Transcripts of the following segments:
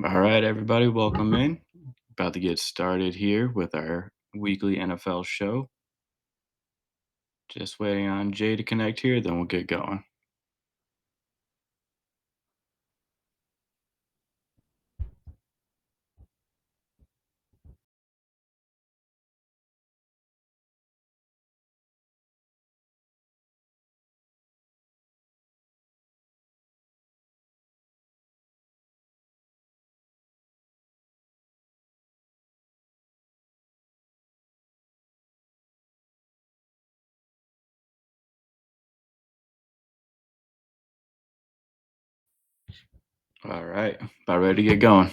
All right, everybody, welcome in. About to get started here with our weekly NFL show. Just waiting on Jay to connect here, then we'll get going. All right, about ready to get going.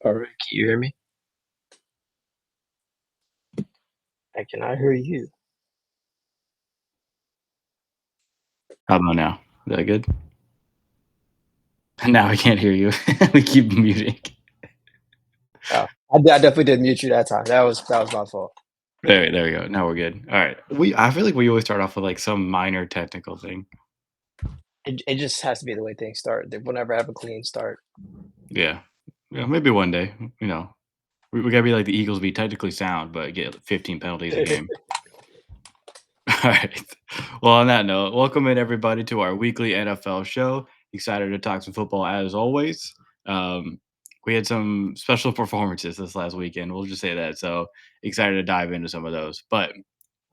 All right, can you hear me? I cannot hear you. How about now? Is that good? Now I can't hear you. We keep muting. Oh, I definitely did mute you that time. That was my fault. There we go. Now we're good. All right. I feel like we always start off with like some minor technical thing. It just has to be the way things start. They will never have a clean start. Yeah. Yeah, maybe one day, we gotta be like the Eagles, be technically sound, but get 15 penalties a game. All right. Well, on that note, welcome in everybody to our weekly NFL show. Excited to talk some football as always. Um, we had some special performances this last weekend. We'll just say that. So excited to dive into some of those. But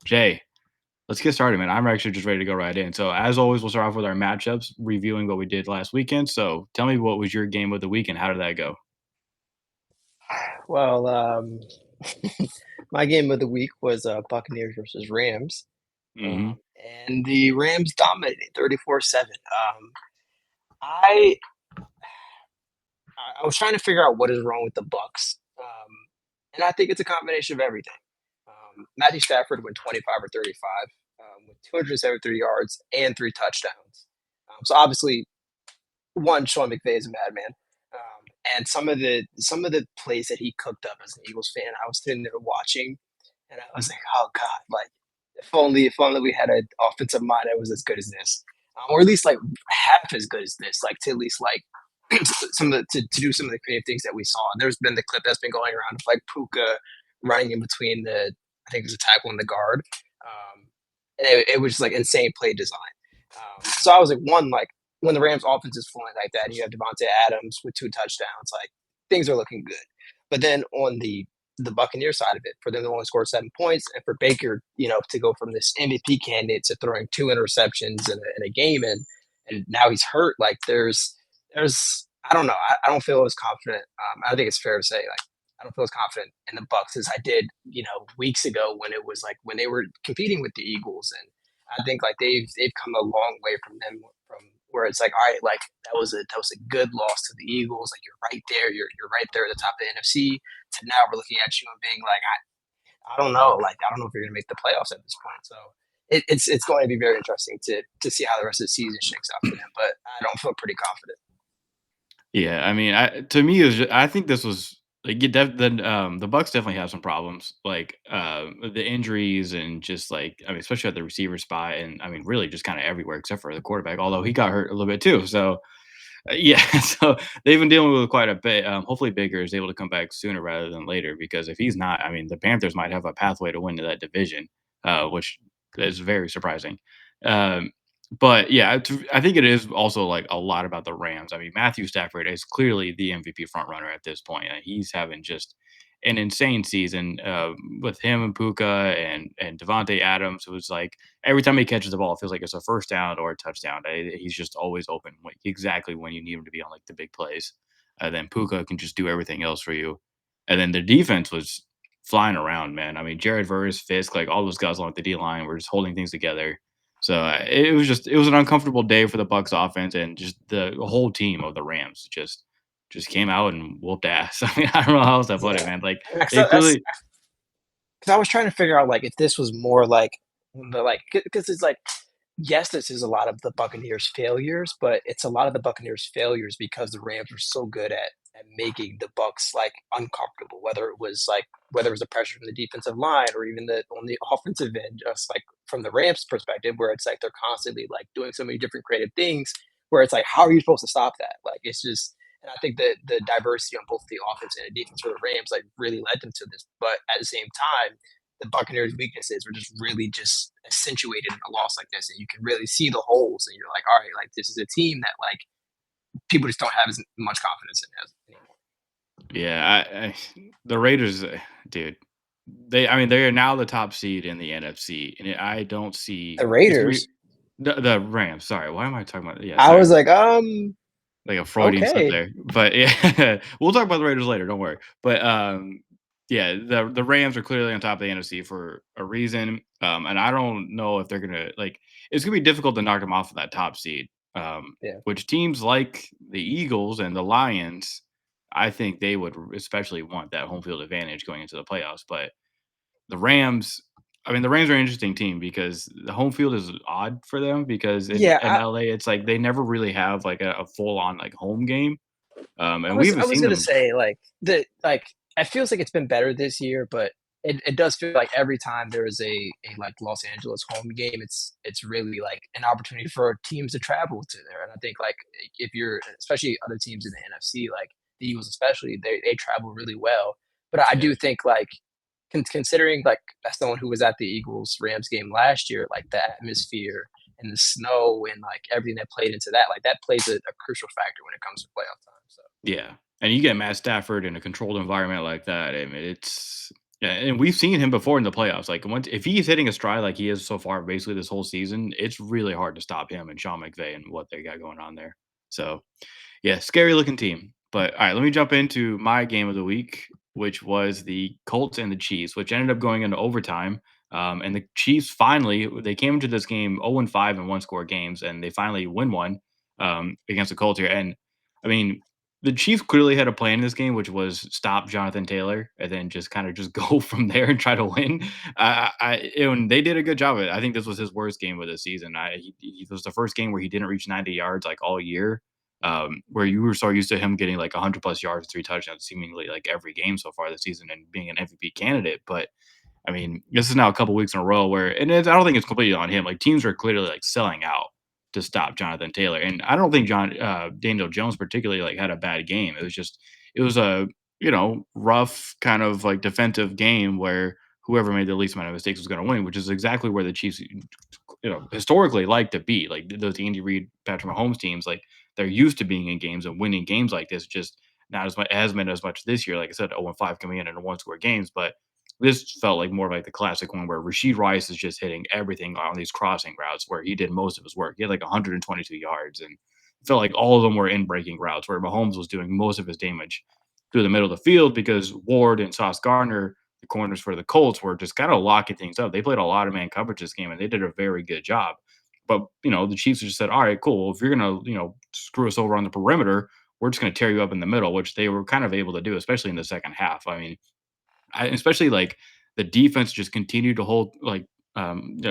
Jay, let's get started, man. I'm actually just ready to go right in. So as always, we'll start off with our matchups, reviewing what we did last weekend. So tell me, what was your game of the week and how did that go? Well, my game of the week was Buccaneers versus Rams, Hmm. and the Rams dominated 34-7. I I was trying to figure out what is wrong with the Bucks, and I think it's a combination of everything. Matthew Stafford went 25 or 35 with 273 yards and three touchdowns. So obviously, one, Sean McVay is a madman. And some of the plays that he cooked up as an Eagles fan, I was sitting there watching, and I was like, "Oh God! Like, if only we had an offensive mind that was as good as this, or at least like half as good as this. Like to at least like some of to do some of the creative things that we saw. There's been the clip that's been going around of like Puka running in between I think it was a tackle and the guard. And it was just like insane play design. So I was like, one, like when the Rams offense is flowing like that, and you have Devontae Adams with two touchdowns, like things are looking good. But then on the Buccaneer side of it, for them to only score 7 points, and for Baker, to go from this MVP candidate to throwing two interceptions in a game, and now he's hurt. Like there's I don't know. I don't feel as confident. I think it's fair to say like I don't feel as confident in the Bucks as I did, weeks ago when it was like when they were competing with the Eagles, and I think like they've come a long way from them from where it's like, all right, like that was a good loss to the Eagles. Like you're right there, you're right there at the top of the NFC. To now we're looking at you and being like, I don't know, like I don't know if you're gonna make the playoffs at this point. So it's going to be very interesting to see how the rest of the season shakes out for them. But I don't feel pretty confident. Yeah, I mean, to me, I think this was like the Bucks definitely have some problems, like the injuries and just like I mean, especially at the receiver spot, and I mean, really just kind of everywhere except for the quarterback. Although he got hurt a little bit too, so yeah, so they've been dealing with it quite a bit. Hopefully, Baker is able to come back sooner rather than later because if he's not, I mean, the Panthers might have a pathway to win to that division, which is very surprising. Um, but yeah, I think it is also like a lot about the Rams. I mean, Matthew Stafford is clearly the MVP front runner at this point. He's having just an insane season with him and Puka and Devontae Adams, who's like every time he catches the ball, it feels like it's a first down or a touchdown. He's just always open, like, exactly when you need him to be on like the big plays. Then Puka can just do everything else for you. And then the defense was flying around, man. I mean, Jared Verse, Fisk, like all those guys along the D line were just holding things together. So it was an uncomfortable day for the Bucks offense and just the whole team of the Rams just came out and whooped ass. I mean, I don't know how else to put it, Yeah, man. Like they that's clearly, because I was trying to figure out like if this was more like the like because it's like yes, this is a lot of the Buccaneers' failures, but it's a lot of the Buccaneers' failures because the Rams are so good and making the Bucks like uncomfortable, whether it was the pressure from the defensive line or even the on the offensive end, just like from the Rams perspective, where it's like they're constantly like doing so many different creative things, where it's like, how are you supposed to stop that? Like it's just and I think that the diversity on both the offense and the defense for the Rams like really led them to this. But at the same time, the Buccaneers' weaknesses were just really just accentuated in a loss like this, and you can really see the holes, and you're like, all right, like this is a team that like people just don't have as much confidence in as anymore. Yeah, the Raiders, dude, I mean, they are now the top seed in the NFC, and I don't see The it's gonna be Raiders, the Rams. Sorry, why am I talking about? Yeah, I sorry, was like, like a Freudian slip okay, there. But yeah, we'll talk about the Raiders later. Don't worry. But yeah, the Rams are clearly on top of the NFC for a reason. And I don't know if they're gonna like. It's gonna be difficult to knock them off of that top seed. yeah, Which teams like the Eagles and the Lions, I think they would especially want that home field advantage going into the playoffs. But the Rams, I mean, the Rams are an interesting team because the home field is odd for them because yeah. in LA, it's like they never really have like a full on like home game. And we I haven't was seen gonna them. say like it feels like it's been better this year, but it does feel like every time there is a like Los Angeles home game, it's really like an opportunity for teams to travel to there. And I think like if you're especially other teams in the NFC, like the Eagles especially, they travel really well. But I Yeah. do think like considering like as someone who was at the Eagles Rams game last year, like the atmosphere and the snow and like everything that played into that, like that plays a crucial factor when it comes to playoff time. So Yeah. And you get Matt Stafford in a controlled environment like that. I mean, it's yeah, and we've seen him before in the playoffs. Like once if he's hitting a stride like he is so far, basically this whole season, it's really hard to stop him and Sean McVay and what they got going on there. So yeah, scary looking team. But all right, let me jump into my game of the week, which was the Colts and the Chiefs, which ended up going into overtime. And the Chiefs finally they came into this game 0-5 in one score games, and they finally win one against the Colts here. And I mean, the Chiefs clearly had a plan in this game, which was stop Jonathan Taylor and then just kind of just go from there and try to win. And they did a good job of it. I think this was his worst game of the season. He was the first game where he didn't reach 90 yards like all year, where you were so used to him getting like 100 plus yards, three touchdowns, seemingly like every game so far this season, and being an MVP candidate. But I mean, this is now a couple weeks in a row where, and I don't think it's completely on him. Like teams are clearly like selling out to stop Jonathan Taylor, and I don't think Daniel Jones particularly like had a bad game. It was a rough kind of like defensive game where whoever made the least amount of mistakes was going to win, which is exactly where the Chiefs historically like to be. Like those Andy Reid, Patrick Mahomes teams, like they're used to being in games and winning games like this. Just not as much, it hasn't been as much this year. Like I said, 0-5 coming in one score games, but this felt like more like the classic one where Rashid Rice is just hitting everything on these crossing routes where he did most of his work. He had like 122 yards, and it felt like all of them were in breaking routes where Mahomes was doing most of his damage through the middle of the field because Ward and Sauce Gardner, the corners for the Colts, were just kind of locking things up. They played a lot of man coverage this game, and they did a very good job. But the Chiefs just said, "All right, cool. If you're gonna screw us over on the perimeter, we're just gonna tear you up in the middle," which they were kind of able to do, especially in the second half. I mean, especially like the defense just continued to hold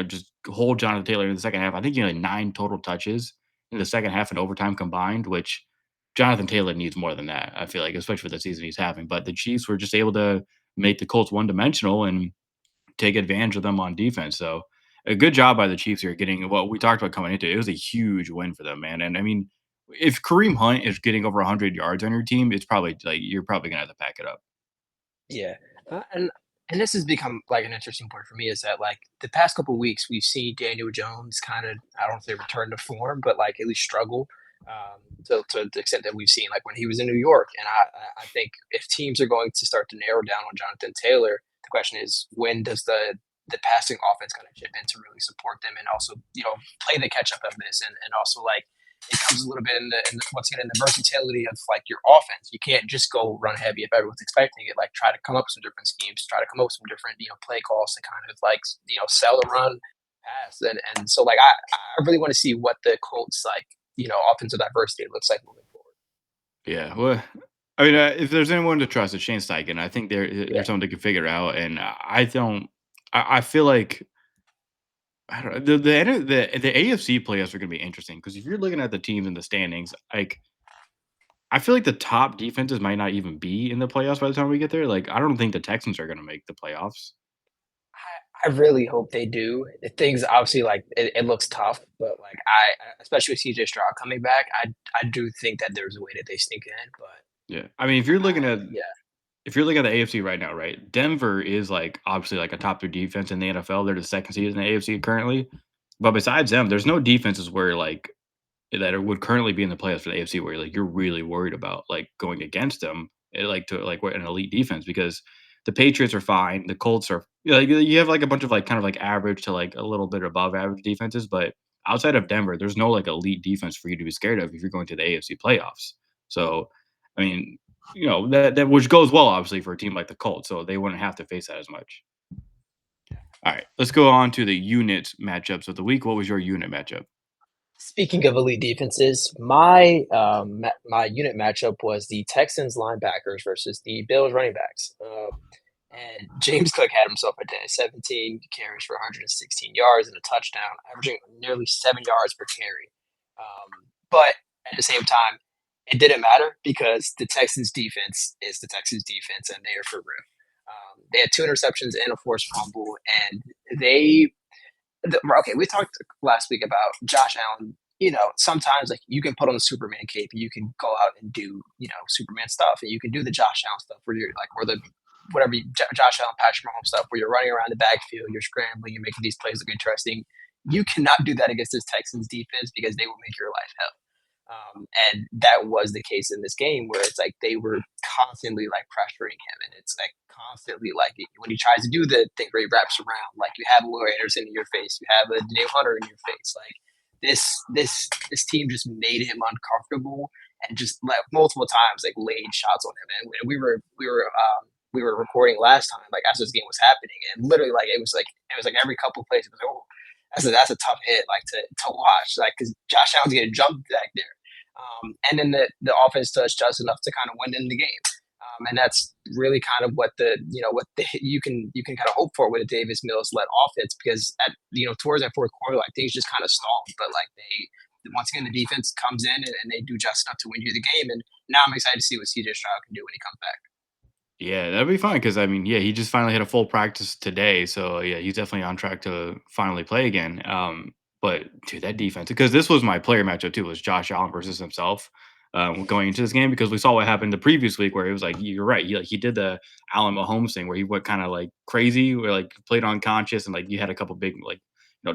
just hold Jonathan Taylor in the second half. I think he had like 9 total touches in the second half and overtime combined, which Jonathan Taylor needs more than that, I feel like, especially for the season he's having. But the Chiefs were just able to make the Colts one-dimensional and take advantage of them on defense. So a good job by the Chiefs here getting what we talked about coming into it. It was a huge win for them, man. And I mean, if Kareem Hunt is getting over 100 yards on your team, it's probably like you're probably gonna have to pack it up. yeah, and this has become like an interesting point for me is that like the past couple weeks we've seen Daniel Jones kind of I don't say return to form, but like at least struggle to the extent that we've seen like when he was in New York. And I think if teams are going to start to narrow down on Jonathan Taylor, the question is when does the passing offense kind of chip in to really support them and also play the catch up of this and also like it comes a little bit in the once again in the versatility of like your offense. You can't just go run heavy if everyone's expecting it. Like try to come up with some different schemes, try to come up with some different play calls to kind of like sell the run pass and so like I really want to see what the Colts like offensive diversity looks like moving forward. Yeah, well, I mean, if there's anyone to trust, it's Shane Steichen. I think Yeah, there's someone that can figure it out, and I don't. I feel like I don't know the AFC playoffs are going to be interesting because if you're looking at the teams in the standings, like I feel like the top defenses might not even be in the playoffs by the time we get there. Like, I don't think the Texans are gonna make the playoffs. I really hope they do. Things obviously like it looks tough, but like especially with CJ Stroud coming back, I do think that there's a way that they sneak in. But Yeah. I mean, yeah, if you're looking at the AFC right now, right? Denver is like obviously like a top 3 defense in the NFL. They're the 2nd seed in the AFC currently. But besides them, there's no defenses where like would currently be in the playoffs for the AFC where like you're really worried about like going against them like to like what an elite defense because the Patriots are fine. The Colts are like you have like a bunch of like kind of like average to like a little bit above average defenses, but outside of Denver, there's no like elite defense for you to be scared of if you're going to the AFC playoffs. So, I mean, that which goes well obviously for a team like the Colts, so they wouldn't have to face that as much. All right, let's go on to the unit matchups of the week. What was your unit matchup? speaking of elite defenses, my unit matchup was the Texans linebackers versus the Bills running backs. And James Cook had himself a day, 17 carries for 116 yards and a touchdown, averaging nearly 7 yards per carry. But at the same time, it didn't matter because the Texans defense is the Texans defense, and they are for real. They had two interceptions and a forced fumble, and they okay, we talked last week about Josh Allen. Sometimes like you can put on the Superman cape, you can go out and do Superman stuff, and you can do the Josh Allen stuff where you're like, or the whatever Josh Allen, Patrick Mahomes stuff, where you're running around the backfield, you're scrambling, you're making these plays look interesting. You cannot do that against this Texans defense because they will make your life hell. And that was the case in this game where it's like they were constantly like pressuring him, and it's like constantly like when he tries to do the thing where he wraps around, like you have Will Anderson in your face, you have a Daniel Hunter in your face, like this team just made him uncomfortable and just like multiple times like laid shots on him, and we were recording last time like as this game was happening, and literally like it was like every couple of plays it was like, oh, that's a tough hit like to watch like because Josh Allen's getting jumped back there. And then the offense does just enough to kind of win in the game. And that's really kind of what you can kind of hope for with a Davis Mills led offense because at towards that fourth quarter like things just kind of stalled, but like they once again the defense comes in and they do just enough to win you the game. And now I'm excited to see what CJ Stroud can do when he comes back. Yeah, that'd be fine because I mean, yeah, he just finally had a full practice today, so yeah, he's definitely on track to finally play again. But dude, that defense because this was my player matchup too, was Josh Allen versus himself. Going into this game because we saw what happened the previous week where it was like you're right, he did the Allen Mahomes thing where he went kind of like crazy, where like played unconscious and like you had a couple big like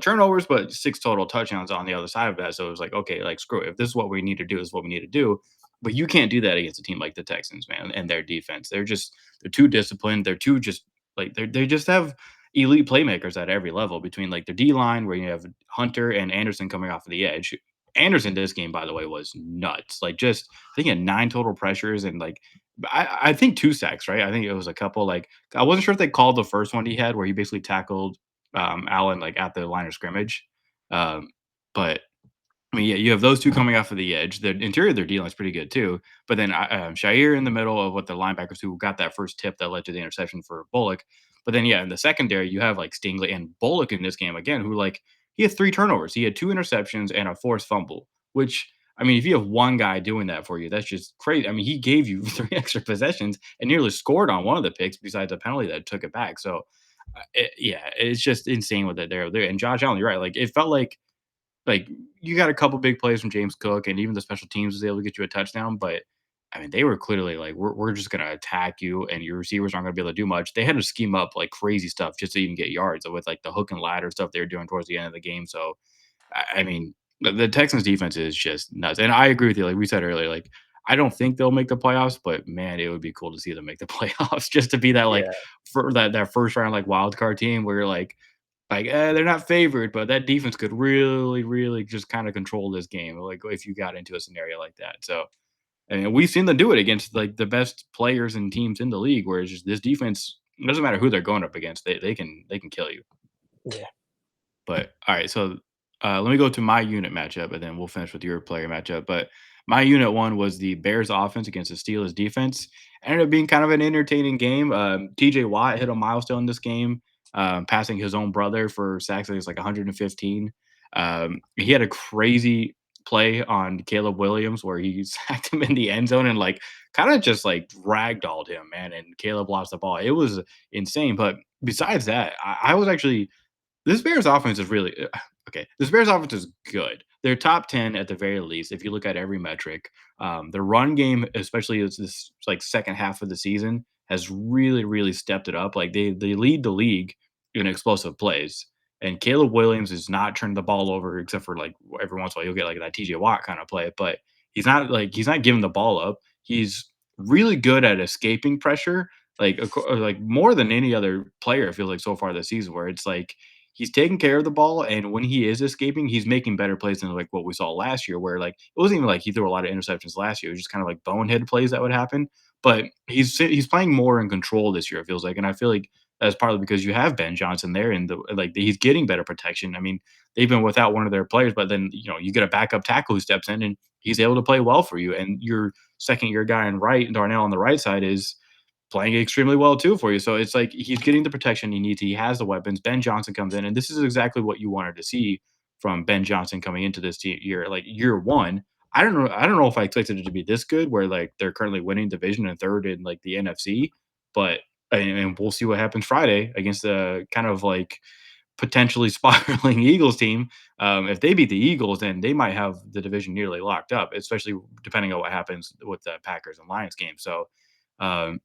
turnovers, but 6 total touchdowns on the other side of that. So it was like okay, like screw it, if this is what we need to do, this is what we need to do. But you can't do that against a team like the Texans, man, and their defense. They're too disciplined. They're too just like they just have elite playmakers at every level between like their D line where you have Hunter and Anderson coming off of the edge. Anderson this game, by the way, was nuts. Like just I think he had 9 total pressures and like I think 2 sacks, right? I think it was a couple like I wasn't sure if they called the first one he had where he basically tackled Allen like at the line of scrimmage. Um, but I mean, yeah, you have those 2 coming off of the edge. The interior of their D-line's pretty good too, but then, Shire in the middle of what the linebackers who got that first tip that led to the interception for Bullock. But then, yeah, in the secondary, you have, like, Stingley and Bullock in this game again, who, like he had 3 turnovers. He had 2 interceptions and a forced fumble, which, I mean, if you have one guy doing that for you, that's just crazy. I mean, he gave you 3 extra possessions and nearly scored on one of the picks besides a penalty that took it back. So, yeah, it's just insane what that they're there. And Josh Allen, you're right. Like, it felt like, you got a couple big plays from James Cook, and even the special teams was able to get you a touchdown, but, I mean, they were clearly like, "We're just gonna attack you, and your receivers aren't gonna be able to do much." They had to scheme up, like, crazy stuff just to even get yards with, like, the hook and ladder stuff they were doing towards the end of the game, so, I mean, the Texans defense is just nuts, and I agree with you, like we said earlier, like, I don't think they'll make the playoffs, but, man, it would be cool to see them make the playoffs just to be that, like, Yeah, for that first round, like, wild card team where you're like, they're not favored, but that defense could really, really just kinda control this game, like, if you got into a scenario like that, so and we've seen them do it against, like, the best players and teams in the league, where it's just this defense it doesn't matter who they're going up against, they can kill you. yeah. But, alright, so, let me go to my unit matchup, and then we'll finish with your player matchup, but my unit 1 was the Bears offense against the Steelers defense. Ended up being kind of an entertaining game. TJ Watt hit a milestone this game, passing his own brother for sacks. I think it's like 115. He had a crazy play on Caleb Williams where he sacked him in the end zone and like kind of just like ragdolled him, man. And Caleb lost the ball. It was insane. But besides that, I was actually this Bears offense is really okay. This Bears offense is good. They're top 10 at the very least if you look at every metric. The run game, especially as this like second half of the season, has really, really stepped it up. Like they lead the league in explosive plays. And Caleb Williams is not turning the ball over except for like every once in a while you'll get like that TJ Watt kind of play, but he's not giving the ball up. He's really good at escaping pressure, like more than any other player. I feel like so far this season, where it's like he's taking care of the ball, and when he is escaping, he's making better plays than like what we saw last year, where like it wasn't even like he threw a lot of interceptions last year. It was just kind of like bonehead plays that would happen. But he's playing more in control this year. It feels like, and I feel like that's partly because you have Ben Johnson there, and he's getting better protection. I mean, they've been without one of their players, but then you get a backup tackle who steps in, and he's able to play well for you. And your second year guy on right, Darnell on the right side is playing extremely well too for you. So it's like he's getting the protection he needs. He has the weapons. Ben Johnson comes in, and this is exactly what you wanted to see from Ben Johnson coming into this year. Like year one, I don't know. I don't know if I expected it to be this good, where like they're currently winning division and third in like the NFC. But and we'll see what happens Friday against the kind of like potentially spiraling Eagles team. If they beat the Eagles, then they might have the division nearly locked up, especially depending on what happens with the Packers and Lions game. So um,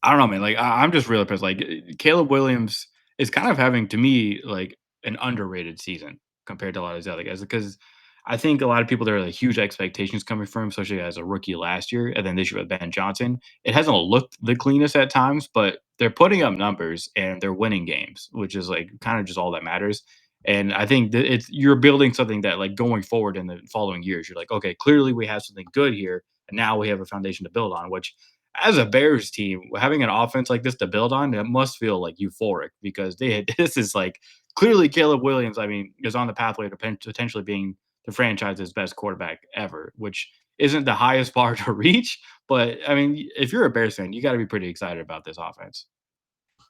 I don't know, man. Like I'm just really impressed. Like Caleb Williams is kind of having to me like an underrated season compared to a lot of these other guys because I think a lot of people there are like huge expectations coming from him, especially as a rookie last year, and then this year with Ben Johnson. It hasn't looked the cleanest at times, but they're putting up numbers and they're winning games, which is like kind of just all that matters. And I think that it's you're building something that like going forward in the following years, you're like, okay, clearly we have something good here, and now we have a foundation to build on, which as a Bears team, having an offense like this to build on, it must feel like euphoric because they this is like clearly Caleb Williams. I mean, is on the pathway to potentially being the franchise's best quarterback ever, which isn't the highest bar to reach. But I mean, if you're a Bears fan, you got to be pretty excited about this offense.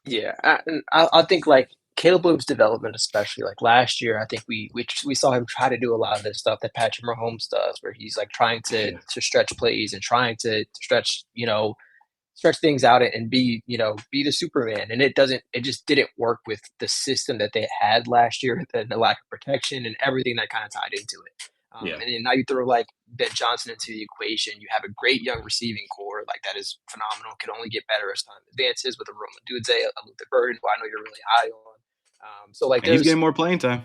Yeah, and I think, like, Caleb Williams' development, especially, like, last year, I think we saw him try to do a lot of this stuff that Patrick Mahomes does, where he's, like, trying to Yeah, to stretch plays and trying to stretch, stretch things out and be, be the Superman, and it just didn't work with the system that they had last year, the lack of protection and everything that kinda tied into it. yeah. And then now you throw, like, Ben Johnson into the equation, you have a great young receiving core, like, that is phenomenal, can only get better as time advances with a Rome Odunze, a Luther Burden, who I know you're really high on. So, like, And he's there's getting more playing time.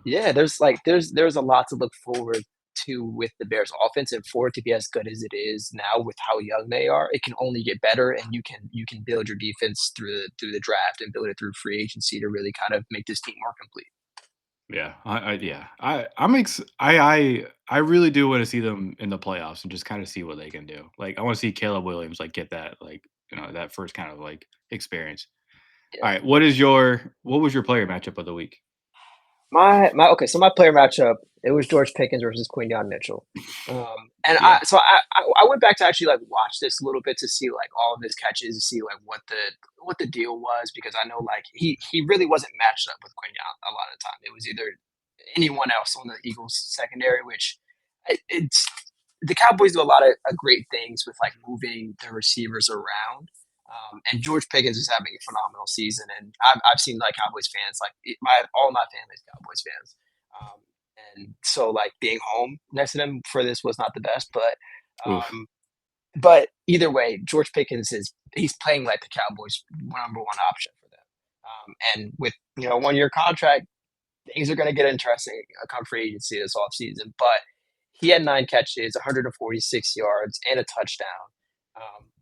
yeah, there's a lot to look forward to with the Bears offense, and for it to be as good as it is now with how young they are, it can only get better, and you can build your defense through the draft and build it through free agency to really kind of make this team more complete. Yeah, yeah, I really do want to see them in the playoffs and just kind of see what they can do. Like, I want to see Caleb Williams like get that like that first kind of like experience. All Yeah. right, what was your player matchup of the week? My okay, so my player matchup, it was George Pickens versus Quinyon Mitchell. And Yeah, I went back to actually like watch this a little bit to see like all of his catches, to see like what the deal was because I know like he really wasn't matched up with Quinyon a lot of the time. It was either anyone else on the Eagles secondary, which it's the Cowboys do a lot of great things with like moving the receivers around. And George Pickens is having a phenomenal season, and I've seen like Cowboys fans, like all my family's Cowboys fans, um, and so like being home next to them for this was not the best, oof, um, but either way, George Pickens he's playing like the Cowboys' number one option for them, and with 1 year contract, things are going to get interesting come free agency this offseason. But he had 9 catches, 146 yards, and a touchdown.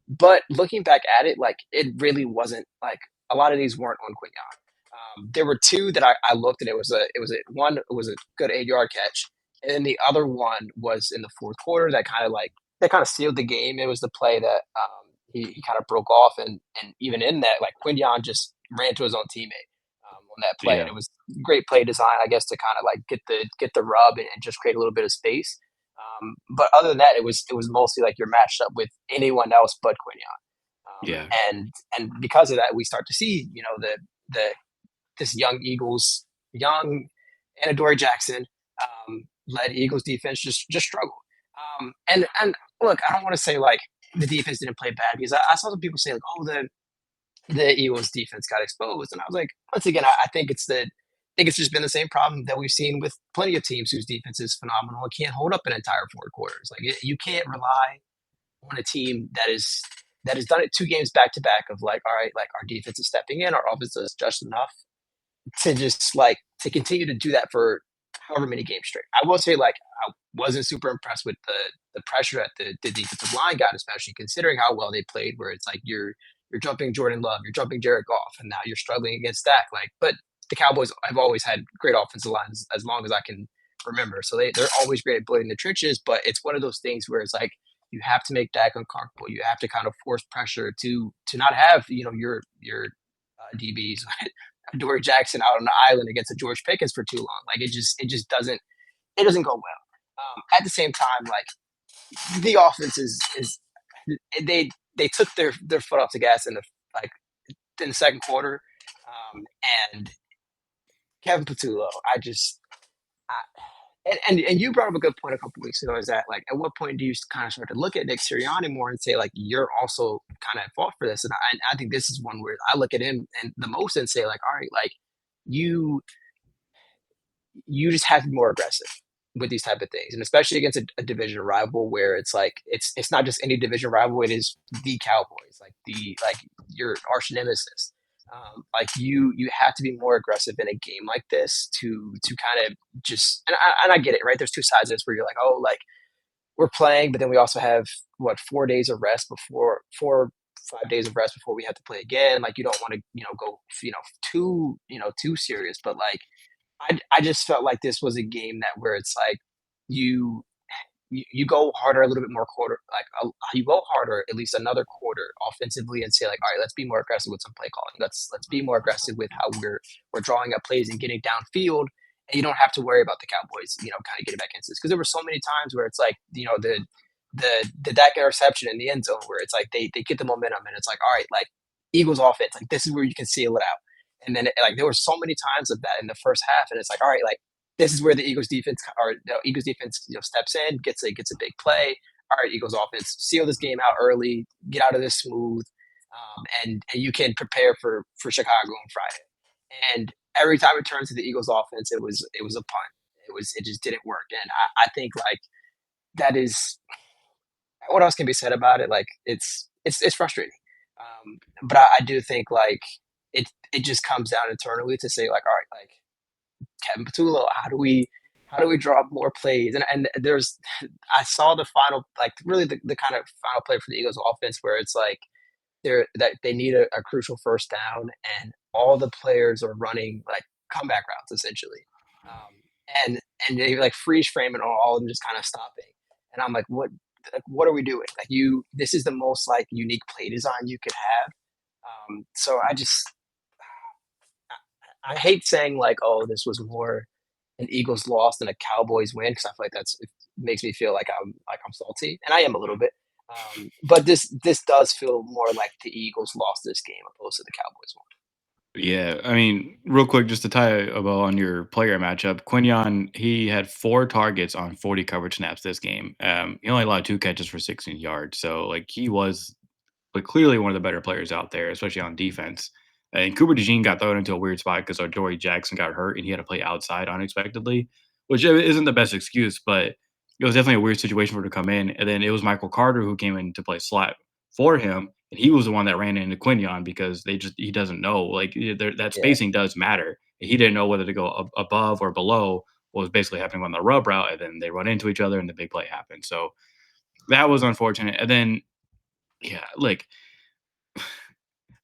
But looking back at it, like it really wasn't like a lot of these weren't on Quinyon. There were two that I looked and it was a good 8 yard catch, and then the other one was in the fourth quarter that kind of sealed the game. It was the play that he kind of broke off, and even in that, like Quinyon just ran to his own teammate on that play, and yeah, it was great play design, I guess, to kind of like get the rub and just create a little bit of space. But other than that, it was mostly like you're matched up with anyone else but Quinyon. yeah, And because of that, we start to see the this young Eagles, young Anadori Jackson, let Eagles defense just struggle. And look, I don't want to say like the defense didn't play bad because I saw some people say like, oh, the Eagles defense got exposed, and I was like, once again, I think it's just been the same problem that we've seen with plenty of teams whose defense is phenomenal and can't hold up an entire 4 quarters. Like you can't rely on a team that has done it 2 games back to back of like, all right, like our defense is stepping in, our offense is just enough to just like to continue to do that for however many games straight. I will say like I wasn't super impressed with the pressure that the defensive line got, especially considering how well they played. Where it's like you're jumping Jordan Love, you're jumping Jared Goff, and now you're struggling against Dak. Like, but the Cowboys have always had great offensive lines as long as I can remember. So they're always great at bullying the trenches, but it's one of those things where it's like you have to make Dak uncomfortable. You have to kind of force pressure to not have your DBs Dory Jackson out on the island against a George Pickens for too long. Like it just doesn't go well. At the same time, like the offense is they took their foot off the gas like in the second quarter, um, and Kevin Patullo, and you brought up a good point a couple weeks ago is that like at what point do you kind of start to look at Nick Sirianni more and say like you're also kind of at fault for this, and I think this is one where I look at him and the most and say like all right like you you just have to be more aggressive with these type of things, and especially against a division rival where it's like it's not just any division rival, it is the Cowboys, like your arch nemesis. Like you have to be more aggressive in a game like this to kind of just and I get it right. There's two sides of this where you're like, oh, like we're playing, but then we also have what 4 days of rest before 4 5 days of rest before we have to play again. Like you don't want to go too serious, but like I just felt like this was a game that where it's like you you go harder a little bit more quarter like you go harder at least another quarter offensively and say like all right, let's be more aggressive with some play calling, let's be more aggressive with how we're drawing up plays and getting downfield, and you don't have to worry about the Cowboys kind of getting back into this because there were so many times where it's like the Dak interception in the end zone where it's like they get the momentum and it's like all right, like Eagles offense, like this is where you can seal it out, and then like there were so many times of that in the first half, and it's like all right, like this is where the Eagles defense or the Eagles defense steps in, gets a big play. All right, Eagles offense, seal this game out early, get out of this smooth, and you can prepare for Chicago on Friday. And every time it turned to the Eagles offense, it was a punt. It just didn't work, and I think like that is what else can be said about it? Like it's frustrating, but I do think like it just comes down internally to say like all right, like Kevin Patullo, how do we draw up more plays? And there's I saw the final like really the kind of final play for the Eagles offense where it's like they need a crucial first down and all the players are running like comeback routes essentially. Um, and they like freeze frame and all of them just kind of stopping. And I'm like, what are we doing? Like this is the most like unique play design you could have. So I hate saying like, oh, this was more an Eagles loss than a Cowboys win because I feel like it makes me feel like I'm salty, and I am a little bit. But this does feel more like the Eagles lost this game opposed to the Cowboys one. Yeah, I mean, real quick, just to tie a bow on your player matchup, Quinion, he had 4 targets on 40 coverage snaps this game. He only allowed 2 catches for 16 yards, so like he was but clearly one of the better players out there, especially on defense. And Cooper DeJean got thrown into a weird spot because Dory Jackson got hurt and he had to play outside unexpectedly, which isn't the best excuse, but it was definitely a weird situation for him to come in. And then it was Michael Carter who came in to play slot for him, and he was the one that ran into Quinion because he doesn't know like that Yeah, spacing does matter. He didn't know whether to go above or below what was basically happening on the rub route, and then they run into each other and the big play happened. So that was unfortunate. And then yeah, like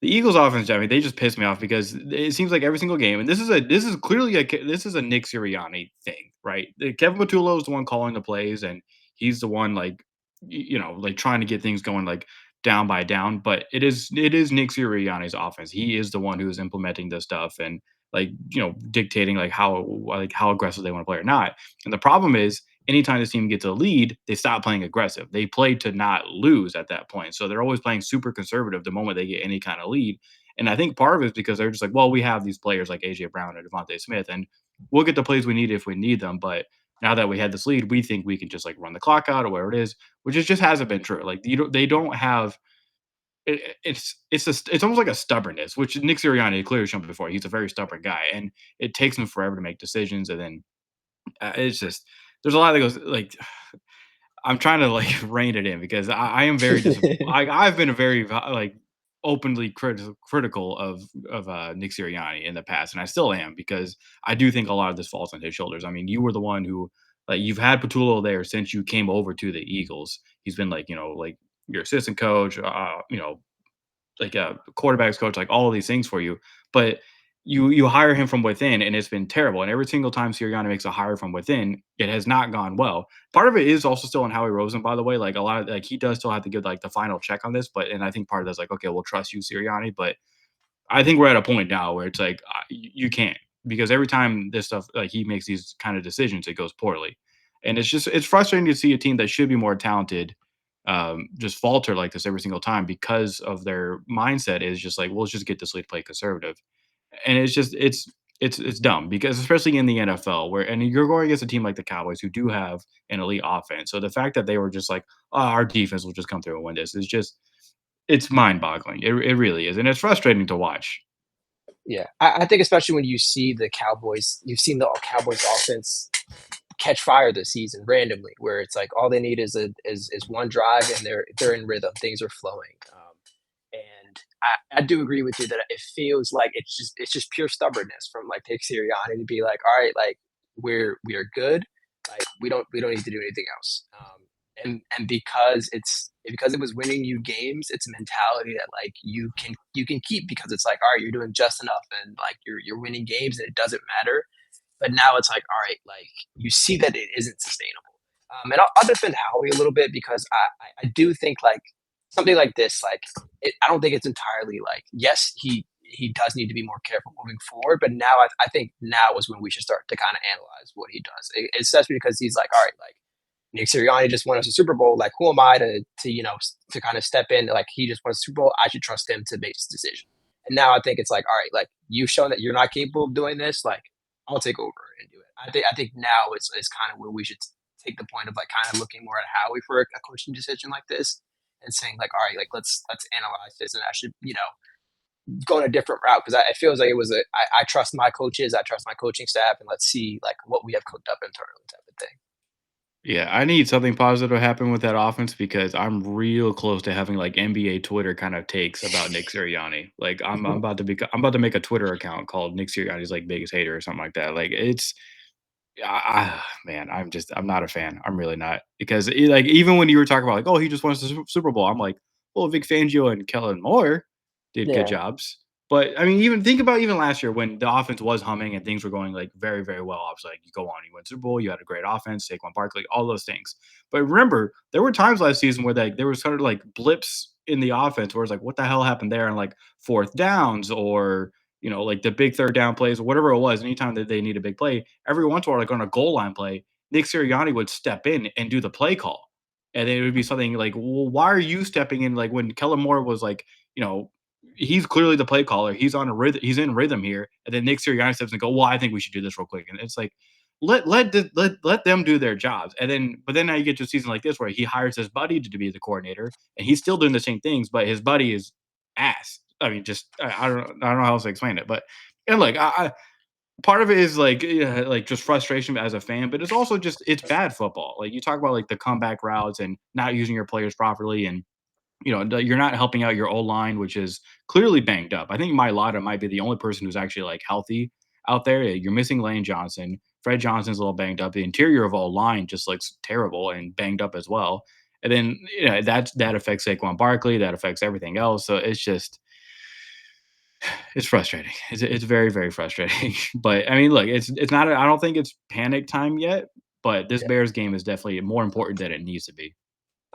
the Eagles offense, I mean, they just piss me off because it seems like every single game, and this is clearly this is a Nick Sirianni thing, right? Kevin Patullo is the one calling the plays, and he's the one like like trying to get things going like down by down. But it is Nick Sirianni's offense. He is the one who is implementing this stuff and like dictating like how aggressive they want to play or not. And the problem is anytime this team gets a lead, they stop playing aggressive. They play to not lose at that point. So they're always playing super conservative the moment they get any kind of lead. And I think part of it is because they're just like, well, we have these players like AJ Brown and Devontae Smith, and we'll get the plays we need if we need them. But now that we had this lead, we think we can just like run the clock out or whatever it is, which is just hasn't been true. Like they don't have it's almost like a stubbornness, which Nick Sirianni had clearly shown before. He's a very stubborn guy, and it takes him forever to make decisions. And then it's just there's a lot that goes like I'm trying to like rein it in because I am very I've been a very like openly critical of Nick Sirianni in the past, and I still am because I do think a lot of this falls on his shoulders. I mean, you were the one who like you've had Patullo there since you came over to the Eagles. He's been like like your assistant coach, like a quarterbacks coach, like all of these things for you. But you hire him from within, and it's been terrible. And every single time Sirianni makes a hire from within, it has not gone well. Part of it is also still in Howie Roseman, by the way. Like a lot of like he does still have to give like the final check on this, but and I think part of that's like okay, we'll trust you, Sirianni. But I think we're at a point now where it's like you can't because every time this stuff like he makes these kind of decisions, it goes poorly, and it's frustrating to see a team that should be more talented just falter like this every single time because of their mindset is just like, well, let's just get this league to play conservative, and it's just it's dumb because especially in the NFL where and you're going against a team like the Cowboys who do have an elite offense, so the fact that they were just like, oh, our defense will just come through and win this is just it's mind boggling. It really is, and it's frustrating to watch. Yeah, I think especially when you see the Cowboys, you've seen the Cowboys offense catch fire this season randomly, where it's like all they need is one drive and they're in rhythm, things are flowing. And I do agree with you that it feels like it's just pure stubbornness from like Nick Sirianni to be like, all right, like we are good, like we don't need to do anything else. And because it was winning you games, it's a mentality that like you can keep because it's like all right, you're doing just enough and like you're winning games and it doesn't matter. But now it's like, all right, like you see that it isn't sustainable. And I'll defend Howie a little bit because I do think like something like this, like I don't think it's entirely like yes, he does need to be more careful moving forward. But now I think now is when we should start to kind of analyze what he does, especially because he's like, all right, like Nick Sirianni just won us a Super Bowl. Like, who am I to to kind of step in? Like, he just won a Super Bowl. I should trust him to make this decision. And now I think it's like, all right, like you've shown that you're not capable of doing this. Like, I'll take over and do it. I think now it's kind of where we should take the point of like kind of looking more at Howie for a coaching decision like this and saying like, all right, like let's analyze this and actually go in a different route because it feels like it was I trust my coaches, I trust my coaching staff, and let's see like what we have cooked up internally type of thing. Yeah, I need something positive to happen with that offense because I'm real close to having like NBA Twitter kind of takes about Nick Sirianni. Like I'm about to make a Twitter account called Nick Sirianni's like biggest hater or something like that. Like it's man, I'm not a fan. I'm really not because like even when you were talking about like oh he just won the Super Bowl, I'm like well Vic Fangio and Kellen Moore did good Yeah. jobs. But I mean, even think about even last year when the offense was humming and things were going like very, very well. I was like, you go on, you win Super Bowl, you had a great offense, Saquon Barkley, all those things. But remember, there were times last season where like there was sort of like blips in the offense where it's like, what the hell happened there? And like fourth downs or like the big third down plays or whatever it was. Anytime that they need a big play, every once in a while, like on a goal line play, Nick Sirianni would step in and do the play call. And then it would be something like, well, why are you stepping in? Like when Kellen Moore was like, he's clearly the play caller. He's on a rhythm. He's in rhythm here. And then Nick Sirianni steps and go, well, I think we should do this real quick. And it's like, let them do their jobs. And then, but then now you get to a season like this where he hires his buddy to be the coordinator, and he's still doing the same things, but his buddy is ass. I mean, just I don't know how else to explain it. But and like part of it is like yeah, like just frustration as a fan, but it's also just it's bad football. Like you talk about like the comeback routes and not using your players properly and you're not helping out your O line, which is clearly banged up. I think Mailata might be the only person who's actually like healthy out there. You're missing Lane Johnson. Fred Johnson's a little banged up. The interior of all line just looks terrible and banged up as well. And then that affects Saquon Barkley. That affects everything else. So it's just it's frustrating. It's very very frustrating. But I mean, look, it's not. I don't think it's panic time yet. But this Yeah. Bears game is definitely more important than it needs to be.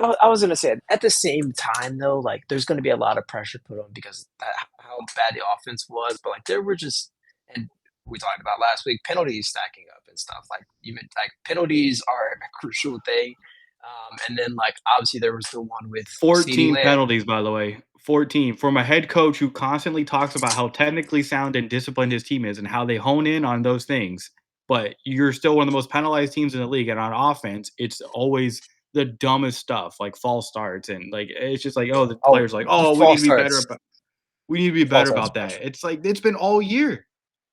I was gonna say at the same time though, like there's gonna be a lot of pressure put on because how bad the offense was, but like there were just and we talked about last week penalties stacking up and stuff. Like even like penalties are a crucial thing. And then like obviously there was the one with Ceedee 14 Lamb. penalties, by the way. 14 from a head coach who constantly talks about how technically sound and disciplined his team is and how they hone in on those things. but you're still one of the most penalized teams in the league. And on offense, it's always the dumbest stuff, like false starts, and like it's just like, oh, the Oh, players like, oh, we need false to be better starts. about we need to be better False starts, about that. It's like it's been all year.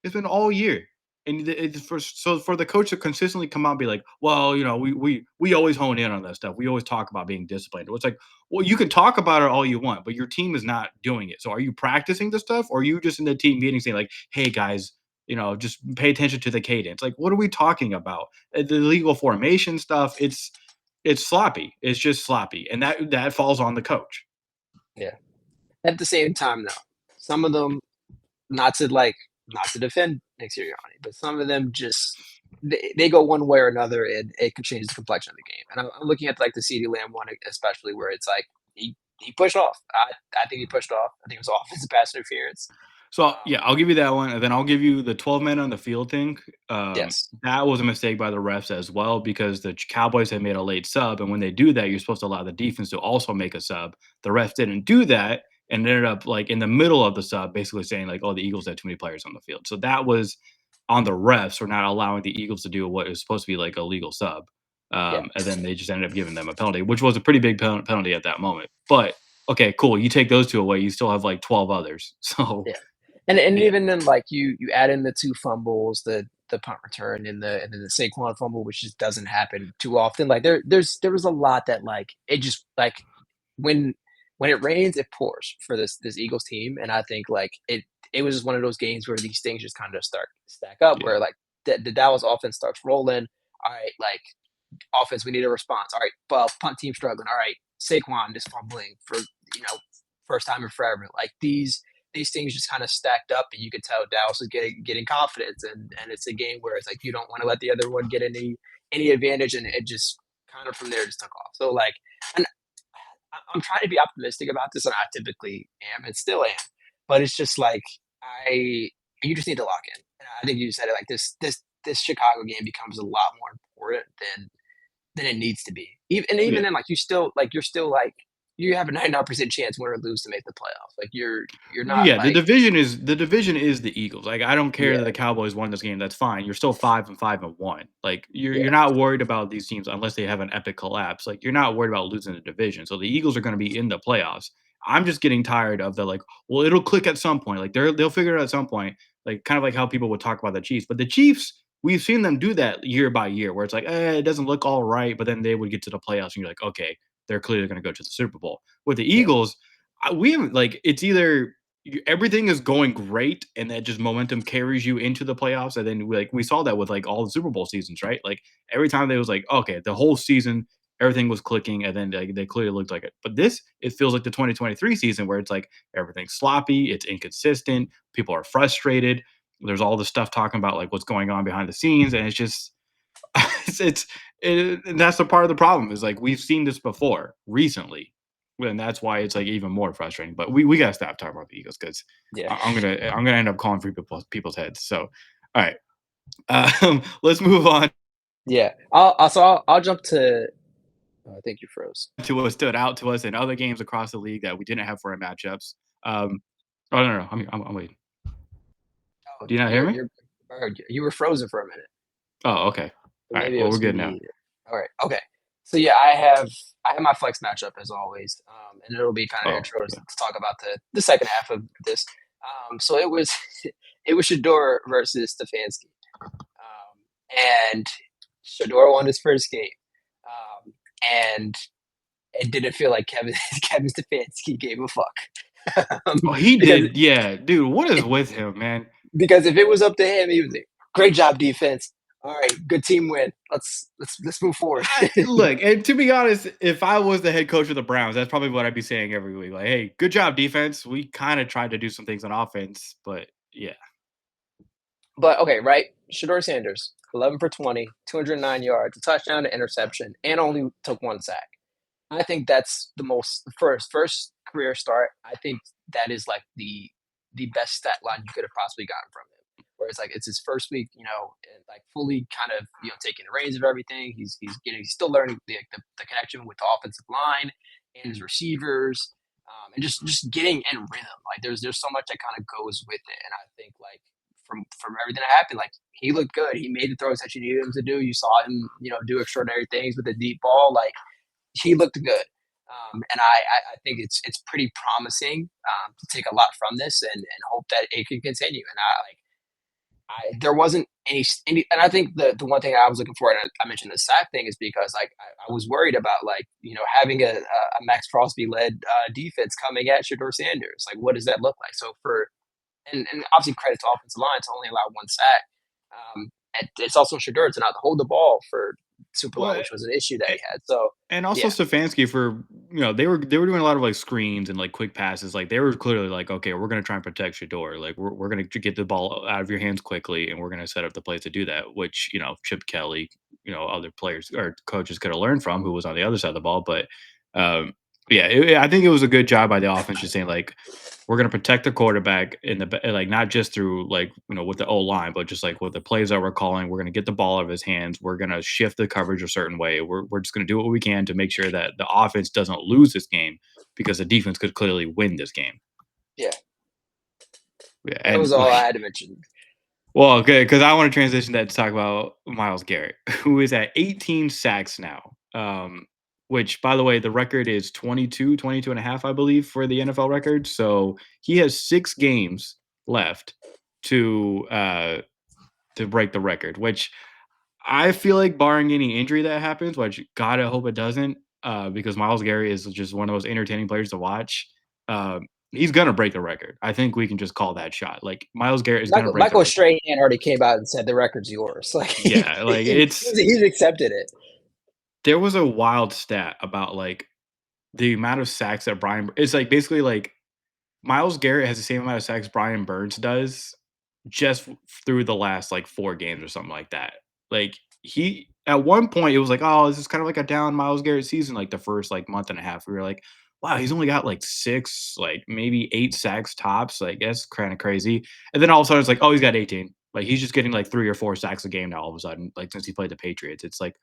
It's been all year. And it's for the coach to consistently come out and be like, well, we always hone in on that stuff. We always talk about being disciplined. It's like, well, you can talk about it all you want, but your team is not doing it. So are you practicing the stuff, or are you just in the team meeting saying like, hey guys, just pay attention to the cadence? Like, what are we talking about? The legal formation stuff. It's sloppy. It's just sloppy, and that falls on the coach. Yeah. At the same time, though, some of them, not to like, not to defend Nick Sirianni, but some of them just they go one way or another, and it could change the complexion of the game. And I'm looking at like the CeeDee Lamb one, especially where it's like he pushed off. I think he pushed off. I think it was offensive pass interference. So yeah, Um, I'll give you that one, and then I'll give you the 12 men on the field thing. yes, That was a mistake by the refs as well because the Cowboys had made a late sub, and when they do that, you're supposed to allow the defense to also make a sub. The refs didn't do that, and ended up like in the middle of the sub, basically saying like, "Oh, the Eagles had too many players on the field." So that was on the refs for not allowing the Eagles to do what is supposed to be like a legal sub, yeah, and then they just ended up giving them a penalty, which was a pretty big penalty at that moment. But okay, cool. You take those two away, you still have like 12 others. So yeah. And yeah. even then, like you add in the two fumbles, the punt return, and then the Saquon fumble, which just doesn't happen too often. Like there was a lot that like it just like when when it rains, it pours for this Eagles team, and I think like it was just one of those games where these things just kind of start stack up, Yeah. where like the Dallas offense starts rolling. All right, like offense, we need a response. All right, well, punt team struggling. All right, Saquon just fumbling for you know first time in forever. Like these things just kind of stacked up, and you could tell Dallas was getting confidence, and it's a game where it's like you don't want to let the other one get any advantage, and it just kind of from there just took off. So like, and I'm trying to be optimistic about this, and I typically am, and still am. But it's just like I, you just need to lock in. And I think you said it like this Chicago game becomes a lot more important than it needs to be. Even Yeah. then, like you're still like you have a 99% chance win or lose to make the playoffs. Like you're not Yeah, like the division is the Eagles. Like, I don't care that yeah the Cowboys won this game, that's fine. You're still 5 and 5 and 1. Like, you're yeah not worried about these teams unless they have an epic collapse. Like, you're not worried about losing the division. So the Eagles are gonna be in the playoffs. I'm just getting tired of the like, well, it'll click at some point. Like, they'll figure it out at some point. Like, kind of like how people would talk about the Chiefs. But the Chiefs, we've seen them do that year by year where it's like, it doesn't look all right, but then they would get to the playoffs and you're like, okay, they're clearly gonna go to the Super Bowl. With the yeah Eagles, we haven't like it's either everything is going great and that just momentum carries you into the playoffs, and then we saw that with like all the Super Bowl seasons, right? Like every time they was like, okay, the whole season everything was clicking, and then like, they clearly looked like it. But this, it feels like the 2023 season where it's like everything's sloppy, it's inconsistent, people are frustrated, there's all this stuff talking about like what's going on behind the scenes, and it's just it's and that's the part of the problem is like we've seen this before recently, and that's why it's like even more frustrating. But we gotta stop talking about the Eagles because yeah I'm gonna end up calling for people's heads. So all right, let's move on yeah. I'll jump to. Oh, I think you froze. to what stood out to us in other games across the league that we didn't have for our matchups. Um, oh no, I'm waiting. Oh, Do you not hear me? you were frozen for a minute. Oh, okay. So All right. maybe it Well, we're was good now. me. All right. Okay. So yeah, I have my flex matchup as always, and it'll be kind of Oh, intro yeah. to talk about the second half of this. So it was it was Shador versus Stefanski, and Shador won his first game, and it didn't feel like Kevin Kevin Stefanski gave a fuck Oh, he because did. Yeah, dude. What is with him, man? because if it was up to him, he was like, great job defense. All right, good team win. Let's move forward. Look, and to be honest, if I was the head coach of the Browns, that's probably what I'd be saying every week. Like, hey, good job, defense. We kind of tried to do some things on offense, but yeah, But okay, right? Shador Sanders, 11 for 20, 209 yards, a touchdown, an interception, and only took one sack. I think that's the most first career start. I think that is like the best stat line you could have possibly gotten from him. Where it's like it's his first week, and like fully kind of taking the reins of everything. He's still learning the connection with the offensive line and his receivers, and just getting in rhythm. Like there's so much that kind of goes with it, and I think like from everything that happened. Like he looked good. He made the throws that you needed him to do. You saw him, do extraordinary things with the deep ball. Like he looked good. And I think it's pretty promising to take a lot from this and hope that it can continue. And there wasn't any, and I think the one thing I was looking for, and I mentioned the sack thing, is because like I was worried about like having a Max Crosby led defense coming at Shador Sanders. Like, what does that look like? So and obviously credit to offensive line to only allow one sack. And it's also Shador to not hold the ball for super long, Well, which was an issue that he had. So and also yeah, Stefanski for they were doing a lot of like screens and like quick passes. Like they were clearly like, okay, we're gonna try and protect Shador. Like we're gonna get the ball out of your hands quickly, and we're gonna set up the plays to do that. Which Chip Kelly, other players or coaches could have learned from who was on the other side of the ball. But um, yeah, I think it was a good job by the offense just saying like we're going to protect the quarterback in like not just through like with the O line, but just like with the plays that we're calling. We're going to get the ball out of his hands. We're going to shift the coverage a certain way. We're just going to do what we can to make sure that the offense doesn't lose this game because the defense could clearly win this game. yeah, Yeah, that and was all I like had to mention. well, okay, because I want to transition that to talk about Miles Garrett, who is at 18 sacks now. Which, by the way, the record is 22 and a half, I believe, for the NFL record. So he has 6 games left to break the record, which I feel like barring any injury that happens, which God, I hope it doesn't, because Miles Garrett is just one of those entertaining players to watch. He's gonna break the record. I think we can just call that shot. Like Miles Garrett is gonna break the Michael record. Strahan already came out and said the record's yours. Like Yeah, like it's he's accepted it. there was a wild stat about like the amount of sacks that Brian. It's like basically like Miles Garrett has the same amount of sacks Brian Burns does just through the last like 4 games or something like that. Like he at one point it was like, oh, this is kind of like a down Miles Garrett season, like the first like month and a half. We were like, wow, he's only got like 6, like maybe 8 sacks tops. Like that's kind of crazy. And then all of a sudden it's like, oh, he's got 18. Like he's just getting like 3 or 4 sacks a game now. All of a sudden, like since he played the Patriots, it's like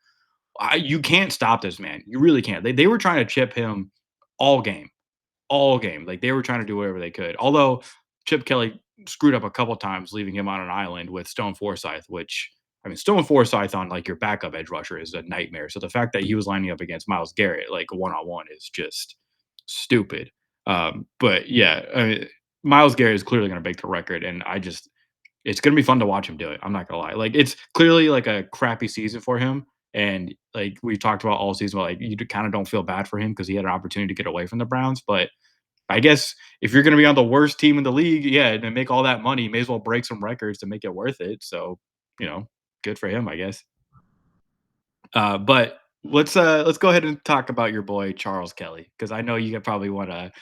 you can't stop this man. You really can't. They were trying to chip him all game, all game. Like they were trying to do whatever they could. Although Chip Kelly screwed up a couple times, leaving him on an island with Stone Forsythe, which I mean, Stone Forsythe on like your backup edge rusher is a nightmare. So the fact that he was lining up against Miles Garrett like one on one is just stupid. But yeah, I mean, Miles Garrett is clearly going to break the record, and it's going to be fun to watch him do it. I'm not going to lie. Like it's clearly like a crappy season for him. And like we talked about all season, like you kind of don't feel bad for him because he had an opportunity to get away from the Browns. But I guess if you're going to be on the worst team in the league, yeah, and make all that money, you may as well break some records to make it worth it. So, good for him, I guess. But let's go ahead and talk about your boy Charles Kelly because I know you could probably want to.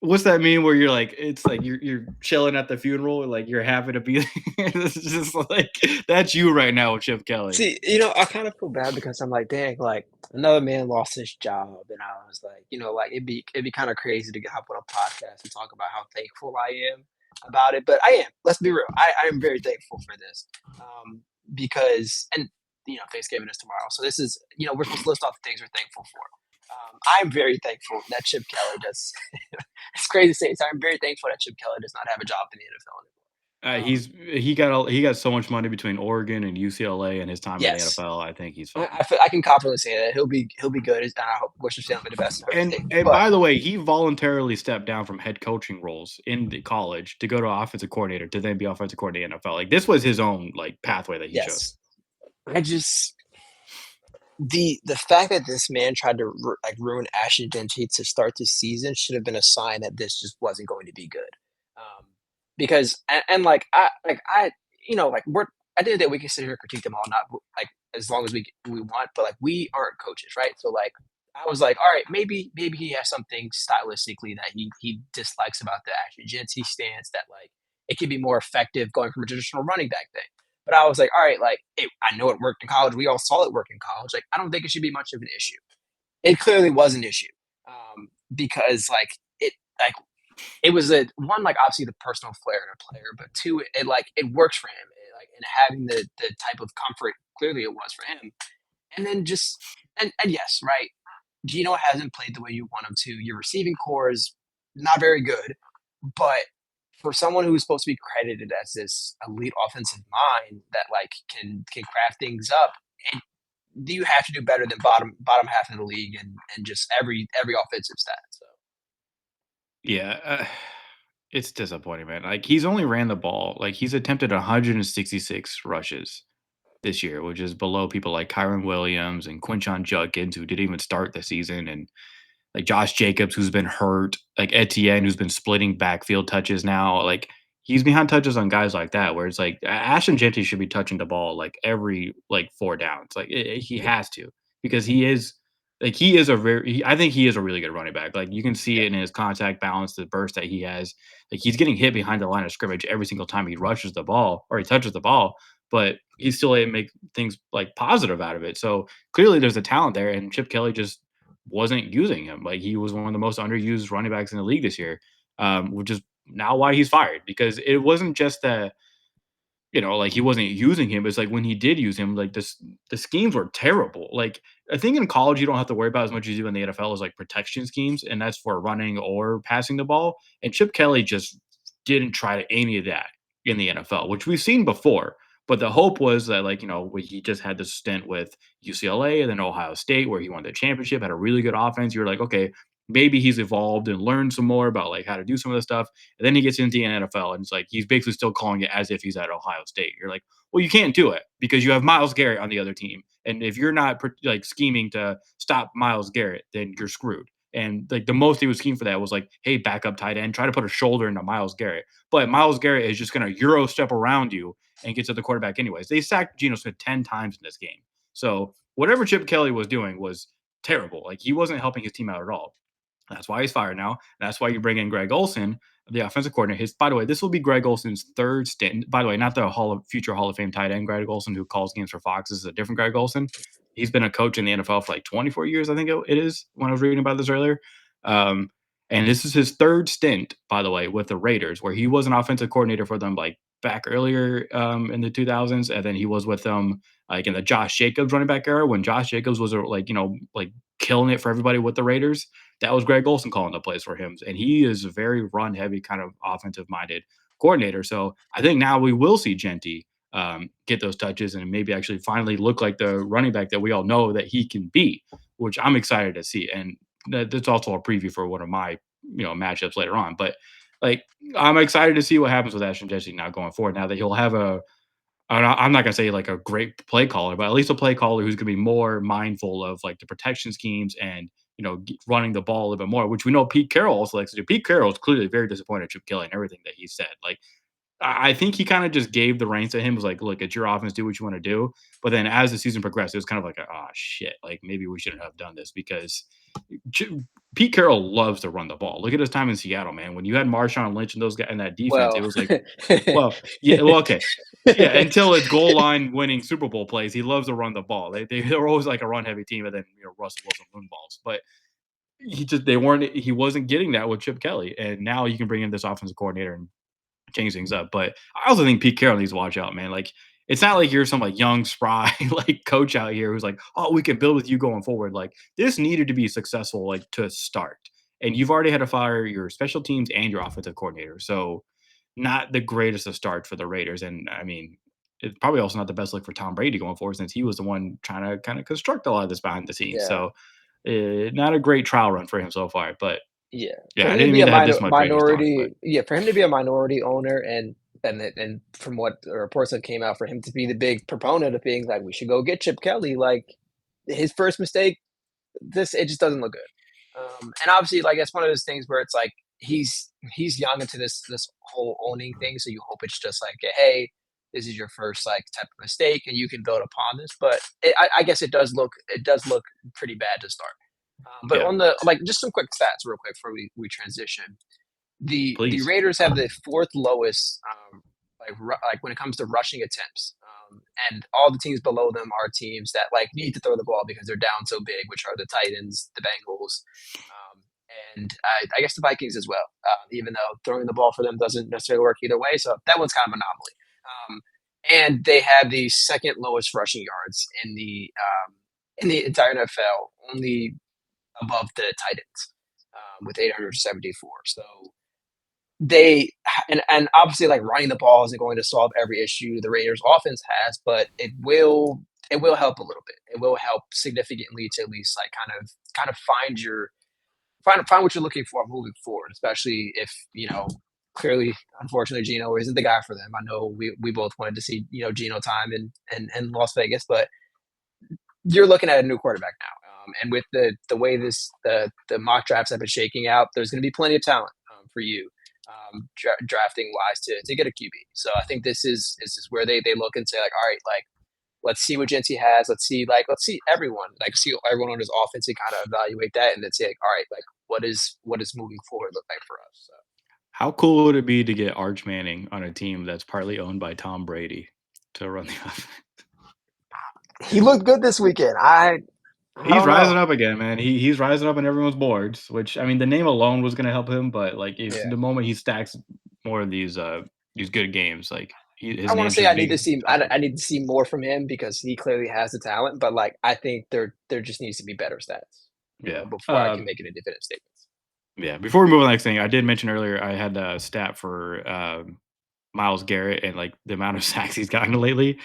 What's that mean? Where you're like, it's like you're chilling at the funeral, and like you're happy to be. It's just like that's you right now with Chip Kelly. See, I kind of feel bad because I'm like, dang, like another man lost his job, and I was like, like it'd be kind of crazy to get hop on a podcast and talk about how thankful I am about it. But I am. Let's be real. I am very thankful for this, because and Thanksgiving is tomorrow, so this is we're supposed to list off the things we're thankful for. I'm very thankful that Chip Kelly does. It's crazy to say. So I'm very thankful that Chip Kelly does not have a job in the NFL anymore. He got so much money between Oregon and UCLA and his time in the Yes, NFL. I think he's I, fine. I feel I can confidently say that he'll be good, and I hope wish him the best of And everything. and But by the way, he voluntarily stepped down from head coaching roles in the college to go to offensive coordinator to then be offensive coordinator in the NFL. Like this was his own like pathway that he chose. yes, I just the fact that this man tried to ruin Ashton Dente to start the season should have been a sign that this just wasn't going to be good. Because and I like we're at the end of the day we can sit here and critique them all not like as long as we want, but like we aren't coaches, right? So like I was like, all right, maybe he has something stylistically that he dislikes about the Ashton Dente stance that like it could be more effective going from a traditional running back thing. But I was like, all right, like I know it worked in college. We all saw it work in college. Like I don't think it should be much of an issue. It clearly was an issue, because like it was a one like obviously the personal flair in a player, but two it works for him. Like and having the type of comfort clearly it was for him. And then just and yes, right. Gino hasn't played the way you want him to. Your receiving core is not very good, but for someone who's supposed to be credited as this elite offensive mind that like can craft things up, it, you have to do better than bottom half of the league and just every offensive stat. So Yeah, it's disappointing, man. Like, he's only ran the ball like, he's attempted 166 rushes this year, which is below people like Kyron Williams and Quinshon Judkins, who didn't even start the season, and like Josh Jacobs, who's been hurt, like Etienne, who's been splitting backfield touches now. Like he's behind touches on guys like that, where it's like Ashton Genty should be touching the ball like every like 4 downs. Like he yeah, has to because he is a I think he is a really good running back. Like you can see yeah, it in his contact balance, the burst that he has. Like he's getting hit behind the line of scrimmage every single time he rushes the ball or he touches the ball, but he's still able to make things like positive out of it. So clearly there's a talent there, and Chip Kelly just wasn't using him. Like he was one of the most underused running backs in the league this year, which is now why he's fired because it wasn't just that like he wasn't using him. It's like when he did use him, like the schemes were terrible. Like I think in college you don't have to worry about as much as you do in the NFL is like protection schemes, and that's for running or passing the ball. And Chip Kelly just didn't try to any of that in the NFL, which we've seen before. But the hope was that he just had this stint with UCLA and then Ohio State where he won the championship, had a really good offense. You're like, okay, maybe he's evolved and learned some more about like how to do some of the stuff. And then he gets into the NFL and it's like he's basically still calling it as if he's at Ohio State. You're like, well, you can't do it because you have Miles Garrett on the other team. And if you're not like scheming to stop Miles Garrett, then you're screwed. And like the most he was scheming for that was like, hey, backup tight end, try to put a shoulder into Miles Garrett. But Miles Garrett is just going to Euro step around you and get to the quarterback anyways. They sacked Geno Smith 10 times in this game. So whatever Chip Kelly was doing was terrible. Like he wasn't helping his team out at all. That's why he's fired now. That's why you bring in Greg Olson, the offensive coordinator. By the way, this will be Greg Olson's third stint. By the way, not the future Hall of Fame tight end Greg Olson who calls games for Fox. This is a different Greg Olson. He's been a coach in the NFL for like 24 years, I think it is. When I was reading about this earlier, um, and this is his third stint, by the way, with the Raiders, where he was an offensive coordinator for them like back earlier in the 2000s, and then he was with them like in the Josh Jacobs running back era when Josh Jacobs was like killing it for everybody with the Raiders. That was Greg Olson calling the plays for him. And he is a very run heavy kind of offensive minded coordinator. So I think now we will see Genty get those touches and maybe actually finally look like the running back that we all know that he can be, which I'm excited to see. And that's also a preview for one of my matchups later on. But like I'm excited to see what happens with Ashton Jesse now going forward. Now that he'll have I'm not gonna say like a great play caller, but at least a play caller who's gonna be more mindful of like the protection schemes and running the ball a little bit more, which we know Pete Carroll also likes to do. Pete Carroll is clearly very disappointed in Chip Kelly and everything that he said. Like I think he kind of just gave the reins to him. Was like, look, it's your offense, do what you want to do. But then as the season progressed, it was kind of like, oh shit, like maybe we shouldn't have done this because Ch- Pete Carroll loves to run the ball. Look at his time in Seattle, man. When you had Marshawn Lynch and those guys in that defense, it well, was like, well, yeah, well, okay. Yeah, until it's goal line winning Super Bowl plays, he loves to run the ball. They're always like a run heavy team, and then Russell Wilson run balls. But he wasn't getting that with Chip Kelly, and now you can bring in this offensive coordinator and change things up. But I also think Pete Carroll needs to watch out, man. Like it's not like you're some like young spry like coach out here who's like, oh, we can build with you going forward. Like this needed to be successful like to start, and you've already had to fire your special teams and your offensive coordinator. So not the greatest of start for the Raiders. And I mean, it's probably also not the best look for Tom Brady going forward since he was the one trying to kind of construct a lot of this behind the scenes. yeah. So not a great trial run for him so far. But Yeah, for yeah, I him to didn't be mean a to have this much Raiders talk. But for him to be a minority owner and from what the reports that came out, for him to be the big proponent of being like, "We should go get Chip Kelly," like, his first mistake, it just doesn't look good. And obviously, like, it's one of those things where it's like, he's young into this whole owning thing, so you hope it's just like, "Hey, this is your first, like, type of mistake, and you can build upon this," but I guess it does look pretty bad to start. But yeah, on the like, just some quick stats real quick before we transition. The please. Raiders have the fourth lowest, like when it comes to rushing attempts, and all the teams below them are teams that like need to throw the ball because they're down so big, which are the Titans, the Bengals, um, and I guess the Vikings as well. Even though throwing the ball for them doesn't necessarily work either way, so that one's kind of an anomaly. And they have the second lowest rushing yards in the entire NFL, only above the Titans with 874. So they and obviously like running the ball isn't going to solve every issue the Raiders offense has, but it will help a little bit. It will help significantly to at least like kind of find what you're looking for moving forward, especially if clearly, unfortunately, Gino isn't the guy for them. I know we both wanted to see Gino time in Las Vegas, but you're looking at a new quarterback now. And with the way the mock drafts have been shaking out, there's going to be plenty of talent for you drafting wise to get a QB. So I think this is where they look and say like, all right, like let's see what Genty has. Let's see everyone see everyone on his offense and kind of evaluate that and then say like, all right, like what is moving forward look like for us. So How cool would it be to get Arch Manning on a team that's partly owned by Tom Brady to run the offense? he looked good this weekend. I He's don't know. rising up again, man. He's rising up in everyone's boards, which I mean, the name alone was gonna help him, but like if Yeah. the moment he stacks more of these good games, like his I want to name's say just I need to being see talked about. I need to see more from him because he clearly has the talent, but like I think there just needs to be better stats, Yeah. before I can make any definitive statements. Yeah. Before we move on to the next thing, I did mention earlier I had a stat for Miles Garrett and like the amount of sacks he's gotten lately.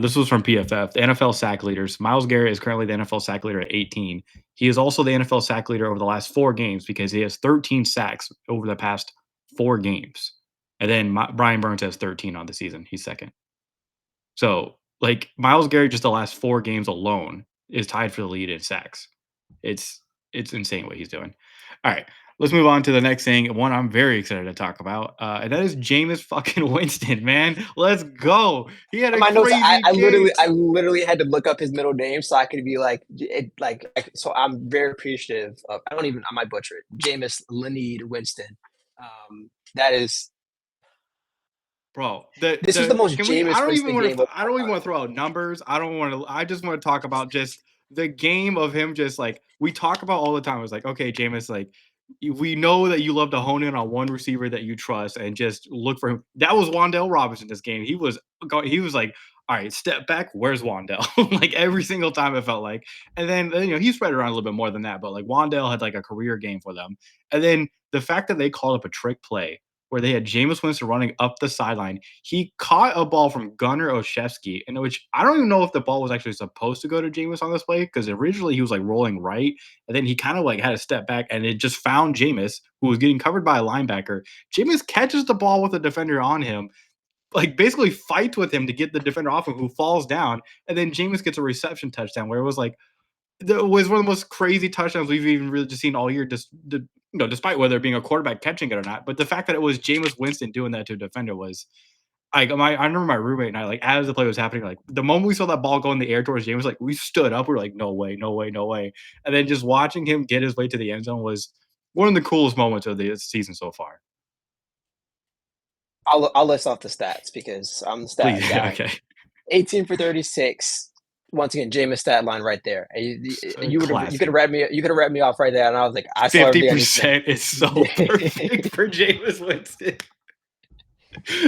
This was from PFF, the NFL sack leaders. Miles Garrett is currently the NFL sack leader at 18. He is also the NFL sack leader over the last 4 games because he has 13 sacks over the past 4 games. And then Brian Burns has 13 on the season. He's second. So, like Miles Garrett, just the last 4 games alone is tied for the lead in sacks. It's it's insane what he's doing. All right, let's move on to the next thing. One I'm very excited to talk about, and that is Jameis fucking Winston, man. Let's go. He had In a my notes, I, crazy I literally game. I literally had to look up his middle name so I could be so I'm very appreciative of I might butcher it. Jameis Leonard Winston. That is Bro, the this was the the most can we Jameis Winston game of I all don't even time. wanna throw out numbers. I don't wanna I just wanna talk about just the game of him just, like we talk about all the time. It's like, "Okay, Jameis, like, we know that you love to hone in on one receiver that you trust and just look for him." That was Wan'Dale Robinson this game. He was like, "Alright, step back, where's Wan'Dale?" Like, every single time it felt like. And then, he spread it around a little bit more than that, but, like, Wan'Dale had, like, a career game for them. And then the fact that they called up a trick play where they had Jameis Winston running up the sideline. He caught a ball from Gunnar Olszewski, in which I don't even know if the ball was actually supposed to go to Jameis on this play because originally he was like rolling right, and then he kind of like had a step back, and it just found Jameis, who was getting covered by a linebacker. Jameis catches the ball with the defender on him, like basically fights with him to get the defender off him, who falls down, and then Jameis gets a reception touchdown where it was like that was one of the most crazy touchdowns we've even really just seen all year. Just despite whether it being a quarterback catching it or not, but the fact that it was Jameis Winston doing that to a defender was like I remember my roommate and I like as the play was happening, like the moment we saw that ball go in the air towards Jameis, like we stood up, we were like, no way, no way, no way. And then just watching him get his way to the end zone was one of the coolest moments of the season so far. I'll list off the stats because I'm the Please, stat guy. okay, 18 for 36. Once again, Jameis stat line right there. And you could have classic. read me off right there, and I was like, I saw Fifty everything I need to percent is so perfect for Jameis Winston.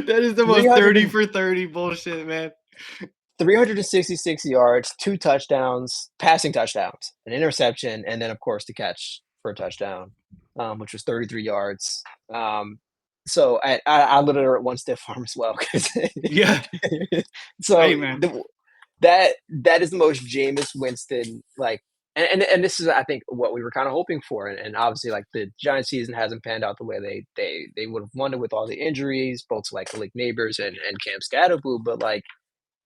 That is the most 30 know. for 30 bullshit, man. 366 yards, 2 touchdowns, passing touchdowns, an interception, and then of course the catch for a touchdown, which was 33 yards. So I literally wrote one stiff arm as well 'cause Yeah. so Hey, man. that is the most Jameis Winston like, and this is I think what we were kind of hoping for, and obviously like the Giants season hasn't panned out the way they would have wanted with all the injuries, both to like Malik Neighbors and Cam Scatterboo, but like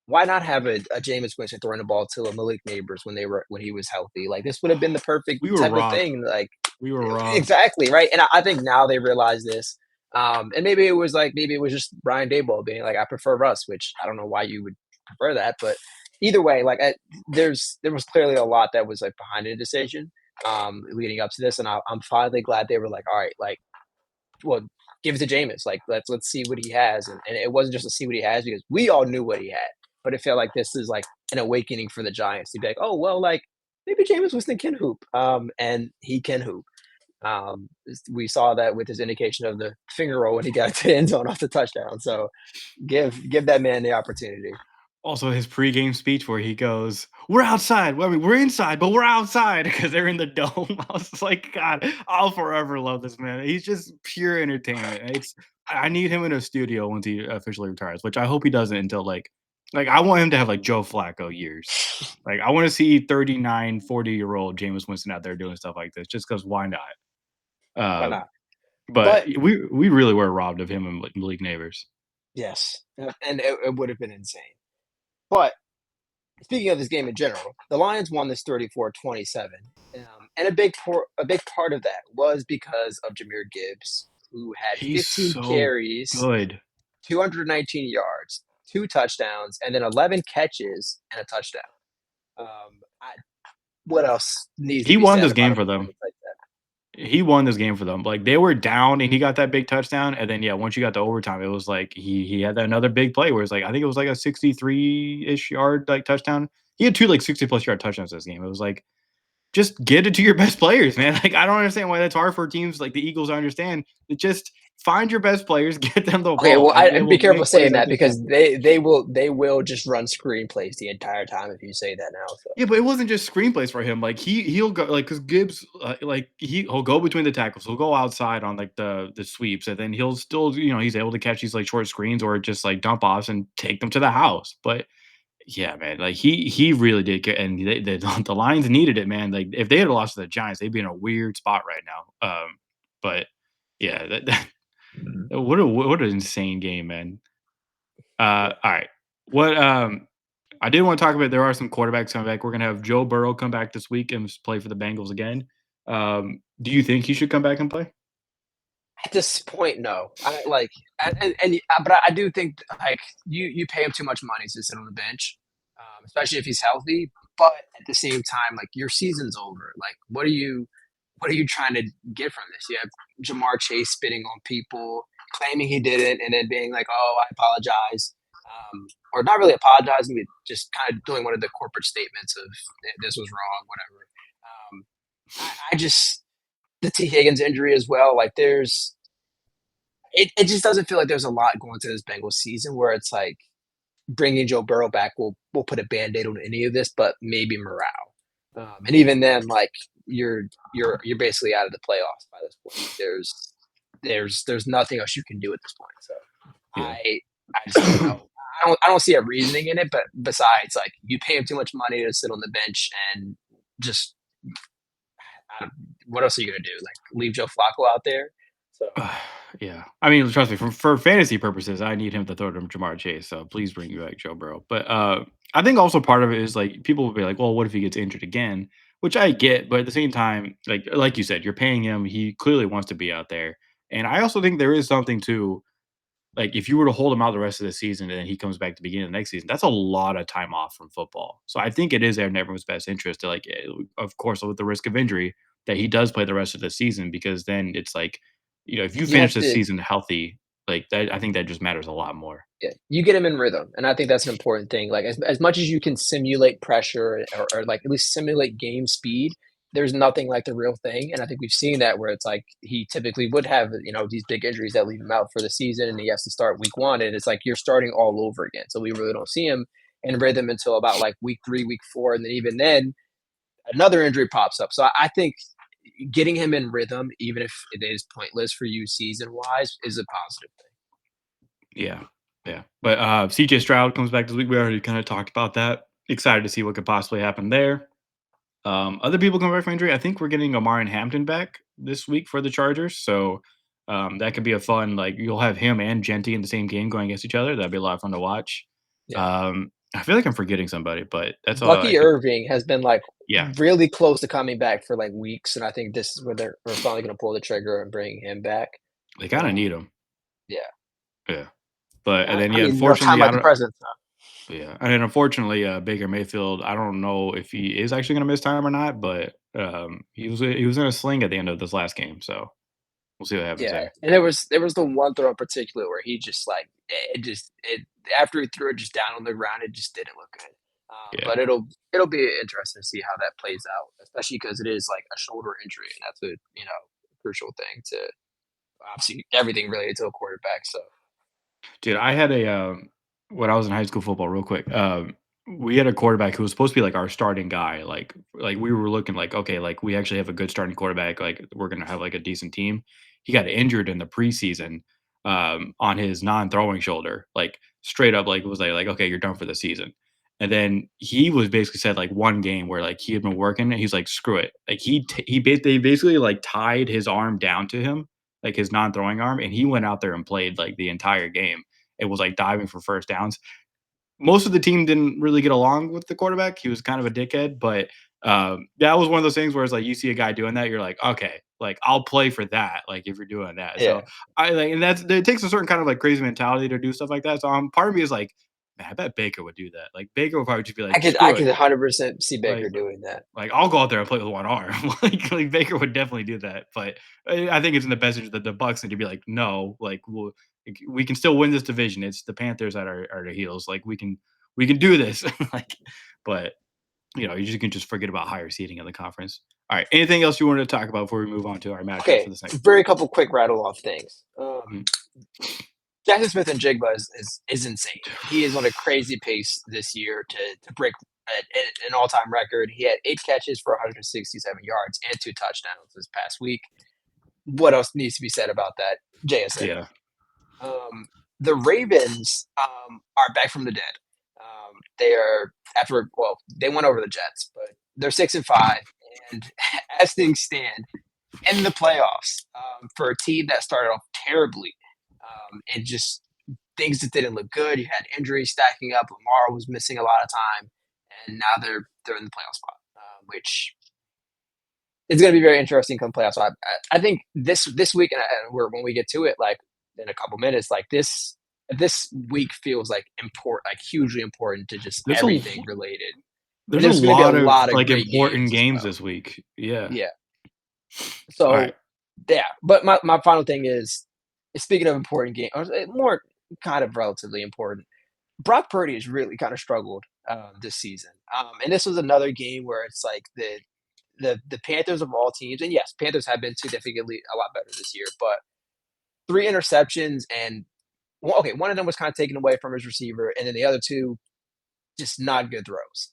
why not have a Jameis Winston throwing the ball to a Malik Neighbors when he was healthy? Like this would have been the perfect We were type of robbed. thing. Like We were robbed. exactly right. And I think now they realize this. And maybe it was just Brian Daboll being like, I prefer Russ, which I don't know why you would prefer that, but either way, there was clearly a lot that was like behind the decision leading up to this, and I'm finally glad they were like, all right, like, well, give it to Jameis. Like, let's see what he has, and it wasn't just to see what he has because we all knew what he had, but it felt like this is like an awakening for the Giants to be like, oh well, like maybe Jameis Winston can hoop, and he can hoop. We saw that with his indication of the finger roll when he got to the end zone off the touchdown. So give that man the opportunity. Also, his pregame speech where he goes, "We're outside. Well, I mean, we're inside, but we're outside because they're in the dome." I was just like, God, I'll forever love this man. He's just pure entertainment. I need him in a studio once he officially retires, which I hope he doesn't until like I want him to have like Joe Flacco years. Like I want to see 39, 40-year-old Jameis Winston out there doing stuff like this just because why not? Why Uh, not? but But we really were robbed of him and Malik Neighbors. yes, and it would have been insane. But speaking of this game in general, the Lions won this 34-27, and a big part of that was because of Jahmyr Gibbs, who had He's 15 so carries, good. 219 yards, 2 touchdowns, and then 11 catches and a touchdown. I what else needs to He be won said this about game a for them. performance like that? He won this game for them. Like, they were down and he got that big touchdown, and then, yeah, once you got to overtime, it was like he had that another big play where it's like I think it was like a 63-ish yard, like, touchdown. He had 2, like, 60+ yard touchdowns this game. It was like, just get it to your best players, man. Like, I don't understand why that's hard for teams like the Eagles, I understand. Just find your best players, get them the Okay, ball, well, and I they be will careful make plays saying like that this because happen. they will just run screenplays the entire time if you say that now, so Yeah, but it wasn't just screenplays for him. Like he'll go like because Gibbs, like he'll go between the tackles. He'll go outside on like the sweeps, and then he'll still he's able to catch these like short screens or just like dump offs and take them to the house. But yeah, man, like he really did, and the Lions needed it, man. Like if they had lost to the Giants, they'd be in a weird spot right now. But yeah, what an insane game, man. yeah. All right, what I did want to talk about there are some quarterbacks coming back. We're gonna have Joe Burrow come back this week and play for the Bengals again. Do you think he should come back and play? At this point, no. I like but I do think like you pay him too much money to sit on the bench, especially if he's healthy. But at the same time, like your season's over. Like, what are you trying to get from this? You have Jamar Chase spitting on people, claiming he didn't, and then being like, "Oh, I apologize," or not really apologizing, but just kind of doing one of the corporate statements of this was wrong, whatever. I just the T Higgins injury as well. Like, it just doesn't feel like there's a lot going to this Bengals season where it's like bringing Joe Burrow back will put a band-aid on any of this, but maybe morale. And even then, like you're basically out of the playoffs by this point. There's nothing else you can do at this point. So Yeah. I I just don't know. I don't see a reasoning in it, but besides, like you pay him too much money to sit on the bench and just I don't, what else are you gonna do? Like leave Joe Flacco out there? So Yeah. I mean, trust me, for fantasy purposes, I need him to throw to Jamar Chase. So please bring back Joe Burrow. But I think also part of it is like people will be like, well, what if he gets injured again? Which I get, but at the same time, like you said, you're paying him. He clearly wants to be out there. And I also think there is something to like if you were to hold him out the rest of the season and then he comes back to begin the next season, that's a lot of time off from football. So I think it is in everyone's best interest to of course, with the risk of injury, that he does play the rest of the season because then it's like, if you you finish have the to season healthy, like that, I think that just matters a lot more. yeah, you get him in rhythm, and I think that's an important thing. Like as much as you can simulate pressure or like at least simulate game speed, there's nothing like the real thing. And I think we've seen that where it's like he typically would have these big injuries that leave him out for the season, and he has to start week one, and it's like you're starting all over again. So we really don't see him in rhythm until about like week three, week four, and then even then another injury pops up. So I think getting him in rhythm, even if it is pointless for you season wise, is a positive thing. Yeah, yeah. But CJ Stroud comes back this week. We already kind of talked about that. Excited to see what could possibly happen there. Other people come back from injury. I think we're getting Amar and Hampton back this week for the Chargers. So that could be a fun, like, you'll have him and Genty in the same game going against each other. That'd be a lot of fun to watch. Yeah. I feel like I'm forgetting somebody, but that's all I Bucky could. Irving has been, like, Yeah, really close to coming back for, like, weeks, and I think this is where we're finally gonna pull the trigger and bring him back. they kind of Um, need him. yeah. Yeah. But, and then, I yeah, mean, no time unfortunately, I like the don't, present, so yeah. And then, unfortunately, Baker Mayfield, I don't know if he is actually going to miss time or not, but he was in a sling at the end of this last game. So we'll see what happens yeah, there. and there was the one throw in particular where he just, like, it after he threw it just down on the ground, it just didn't look good. Yeah. But it'll be interesting to see how that plays out, especially because it is, like, a shoulder injury, and that's a crucial thing to obviously everything related to a quarterback, so Dude, I had when I was in high school football, real quick, we had a quarterback who was supposed to be like our starting guy. Like we were looking like, okay, like we actually have a good starting quarterback. Like we're gonna have like a decent team. He got injured in the preseason on his non-throwing shoulder, like straight up, like was like okay, you're done for the season. And then he was basically said like one game where like he had been working, and he's like, screw it. Like they basically like tied his arm down to him, like his non-throwing arm, and he went out there and played like the entire game. It was like diving for first downs. Most of the team didn't really get along with the quarterback. He was kind of a dickhead, but that was one of those things where it's like you see a guy doing that, you're like, okay, like I'll play for that. Like if you're doing that, Yeah. so I like, and that's it takes a certain kind of like crazy mentality to do stuff like that. So part of me is like, man, I bet Baker would do that. Like Baker would probably just be like, I screw it, could 100% see Baker like doing that. I'll go out there and play with one arm. Like Baker would definitely do that. But I think it's in the best interest that the Bucks need to be like, no, like we can still win this division. It's the Panthers that are the heels. Like we can do this. Like, but you just can just forget about higher seeding in the conference. All right. Anything else you wanted to talk about before we move on to our matchups for Okay, this next week? very couple quick rattle off things. Mhm. Jackson Smith and Jigba is insane. He is on a crazy pace this year to break an all time record. He had 8 catches for 167 yards and 2 touchdowns this past week. What else needs to be said about that? JSN. Yeah. The Ravens are back from the dead. They are after they went over the Jets, but they're 6-5, and as things stand in the playoffs for a team that started off terribly, and just things that didn't look good. You had injuries stacking up. Lamar was missing a lot of time, and now they're in the playoff spot, which is going to be very interesting come playoffs. So I think this week, and when we get to it, like in a couple minutes, like this week feels like important, like hugely important to just There's a everything related. And there's a there's going to be a lot of lot of like great important games as games well. this week. Yeah. Yeah. All right. So yeah, but my final thing is speaking of important games, more kind of relatively important. Brock Purdy has really kind of struggled this season, and this was another game where it's like the Panthers of all teams, and yes, Panthers have been significantly a lot better this year, but 3 interceptions and okay, one of them was kind of taken away from his receiver, and then the other two just not good throws.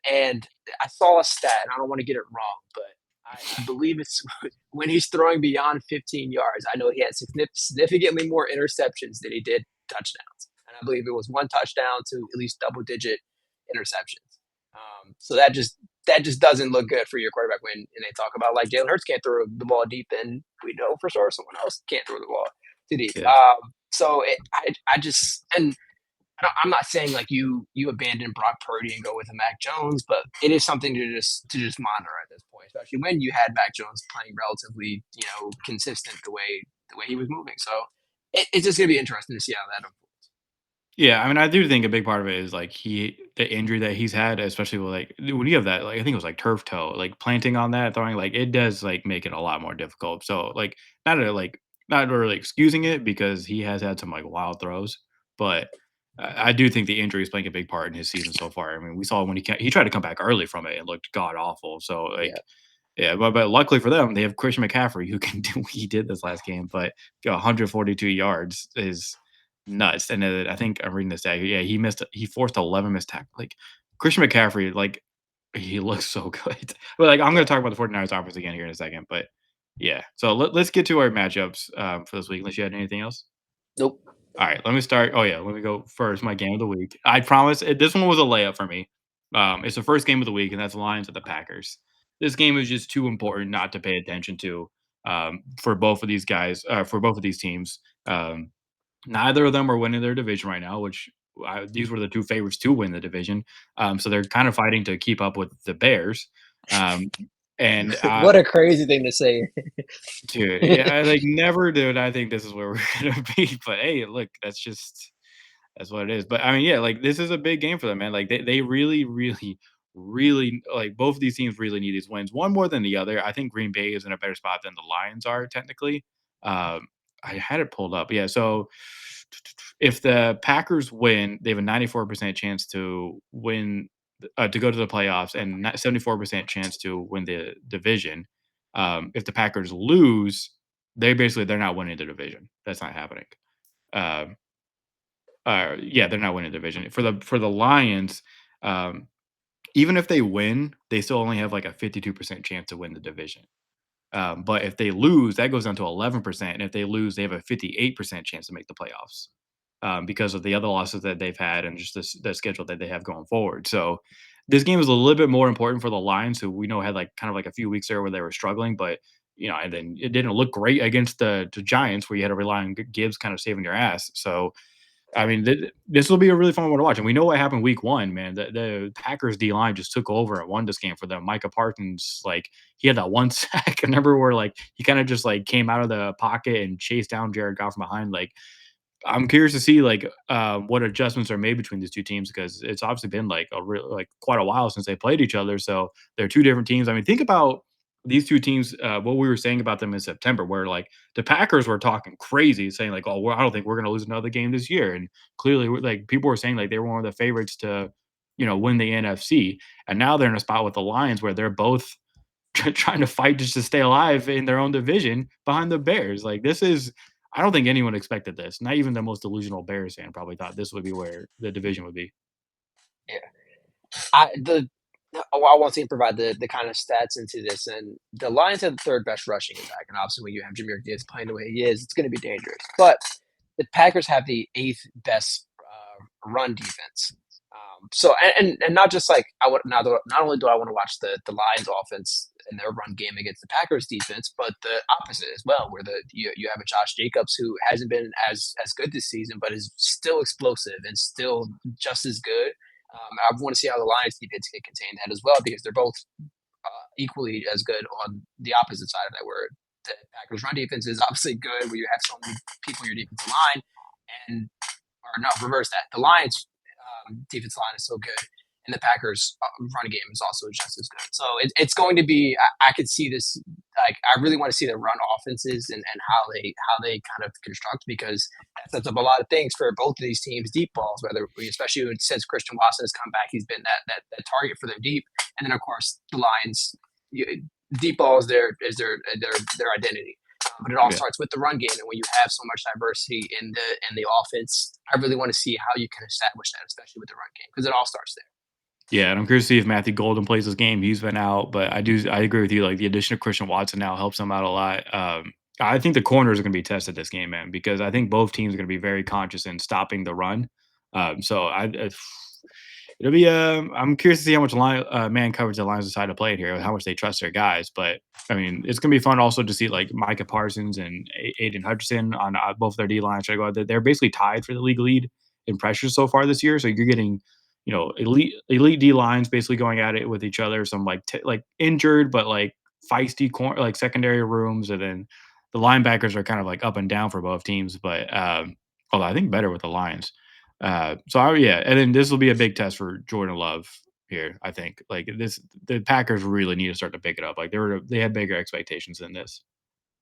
And I saw a stat, and I don't want to get it wrong, but I believe it's when he's throwing beyond 15 yards. I know he had significantly more interceptions than he did touchdowns, and I believe it was one touchdown to at least double-digit interceptions. So that just doesn't look good for your quarterback when and they talk about like Jalen Hurts can't throw the ball deep, and we know for sure someone else can't throw the ball too deep. Yeah. I just and I'm not saying like you abandon Brock Purdy and go with a Mac Jones, but it is something to just monitor at this point, especially when you had Mac Jones playing relatively consistent the way he was moving. So it's just gonna be interesting to see how that unfolds. Yeah, I mean, I do think a big part of it is like the injury that he's had, especially with like when you have that, like I think it was like turf toe, like planting on that, throwing like it does like make it a lot more difficult. So like not really excusing it because he has had some like wild throws, but I do think the injury is playing a big part in his season so far. I mean, we saw when he tried to come back early from it and looked god awful. So Yeah, like yeah, but luckily for them, they have Christian McCaffrey who can do what he did this last game, but 142 yards is nuts. And I think I'm reading this stat. Yeah, he forced 11 missed tackles. Like Christian McCaffrey, like he looks so good. But like I'm going yeah. to talk about the 49ers offense again here in a second. But yeah, so let's get to our matchups for this week. Unless you had anything else. Nope. All right, let me start. Oh yeah, let me go first. My game of the week. I promise. This one was a layup for me. It's the first game of the week, and that's Lions at the Packers. This game is just too important not to pay attention to for both of these guys, for both of these teams. Neither of them are winning their division right now, which these were the two favorites to win the division. So they're kind of fighting to keep up with the Bears. Um, and What a crazy thing to say. Dude, yeah, I, like, never did I think this is where we're gonna be, but hey, look, that's what it is. But I mean, yeah, like this is a big game for them, man. Like they really, really, really like both of these teams really need these wins, one more than the other. I think Green Bay is in a better spot than the Lions are technically. Um, I had it pulled up. Yeah, so if the Packers win, they have a 94% chance to win to go to the playoffs and 74% chance to win the division. If the Packers lose, they're not winning the division. That's not happening. Um, Yeah, they're not winning the division. For the Lions, um, even if they win, they still only have like a 52% chance to win the division. But if they lose, that goes down to 11%. And if they lose, they have a 58% chance to make the playoffs because of the other losses that they've had and just the schedule that they have going forward. So this game is a little bit more important for the Lions, who we know had like kind of like a few weeks there where they were struggling, but and then it didn't look great against the Giants where you had to rely on Gibbs kind of saving your ass. So I mean, this will be a really fun one to watch, and we know what happened week 1, man. The Packers D line just took over and won this game for them. Micah Parsons, like, he had that one sack. I remember where, like, he kinda just, like, came out of the pocket and chased down Jared Goff from behind, like, I'm curious to see like what adjustments are made between these two teams because it's obviously been like like quite a while since they played each other. So they're two different teams. I mean, think about these two teams. What we were saying about them in September, where like the Packers were talking crazy, saying like, "Oh, I don't think we're going to lose another game this year," and clearly, like people were saying like they were one of the favorites to, win the NFC. And now they're in a spot with the Lions where they're both trying to fight just to stay alive in their own division behind the Bears. Like this is I don't think anyone expected this. Not even the most delusional Bears fan probably thought this would be where the division would be. Yeah. I want to provide the kind of stats into this, and the Lions have the third best rushing attack, and obviously when you have Jahmyr Gibbs playing the way he is, it's going to be dangerous. But the Packers have the eighth best run defense. And not just like I would not only do I want to watch the Lions offense and their run game against the Packers defense, but the opposite as well, where you have a Josh Jacobs who hasn't been as good this season, but is still explosive and still just as good. I want to see how the Lions defense can contain that as well because they're both equally as good on the opposite side of that. Where the Packers' run defense is obviously good, where you have so many people in your defensive line, and or no, reverse that. The Lions' defensive line is so good, and the Packers' run game is also just as good. So it's going to be. I could see this. Like I really want to see the run offenses and how they kind of construct because that sets up a lot of things for both of these teams. Deep balls, whether especially since Christian Watson has come back, he's been that target for them deep. And then of course the Lions, deep ball is their identity. But it all Yeah. starts with the run game, and when you have so much diversity in the offense, I really want to see how you can establish that, especially with the run game, because it all starts there. Yeah, and I'm curious to see if Matthew Golden plays this game. He's been out, but I agree with you. Like the addition of Christian Watson now helps them out a lot. I think the corners are going to be tested this game, man, because I think both teams are going to be very conscious in stopping the run. So it'll be. I'm curious to see how much man coverage the Lions decide to play it here, how much they trust their guys. But I mean, it's going to be fun also to see like Micah Parsons and Aiden Hutchinson on both their D lines. They're basically tied for the league lead in pressures so far this year. So you're getting elite D lines basically going at it with each other. Some like injured but like feisty like secondary rooms, and then the linebackers are kind of like up and down for both teams. But although I think better with the Lions. Yeah, and then this will be a big test for Jordan Love here. I think like the Packers really need to start to pick it up. Like they had bigger expectations than this,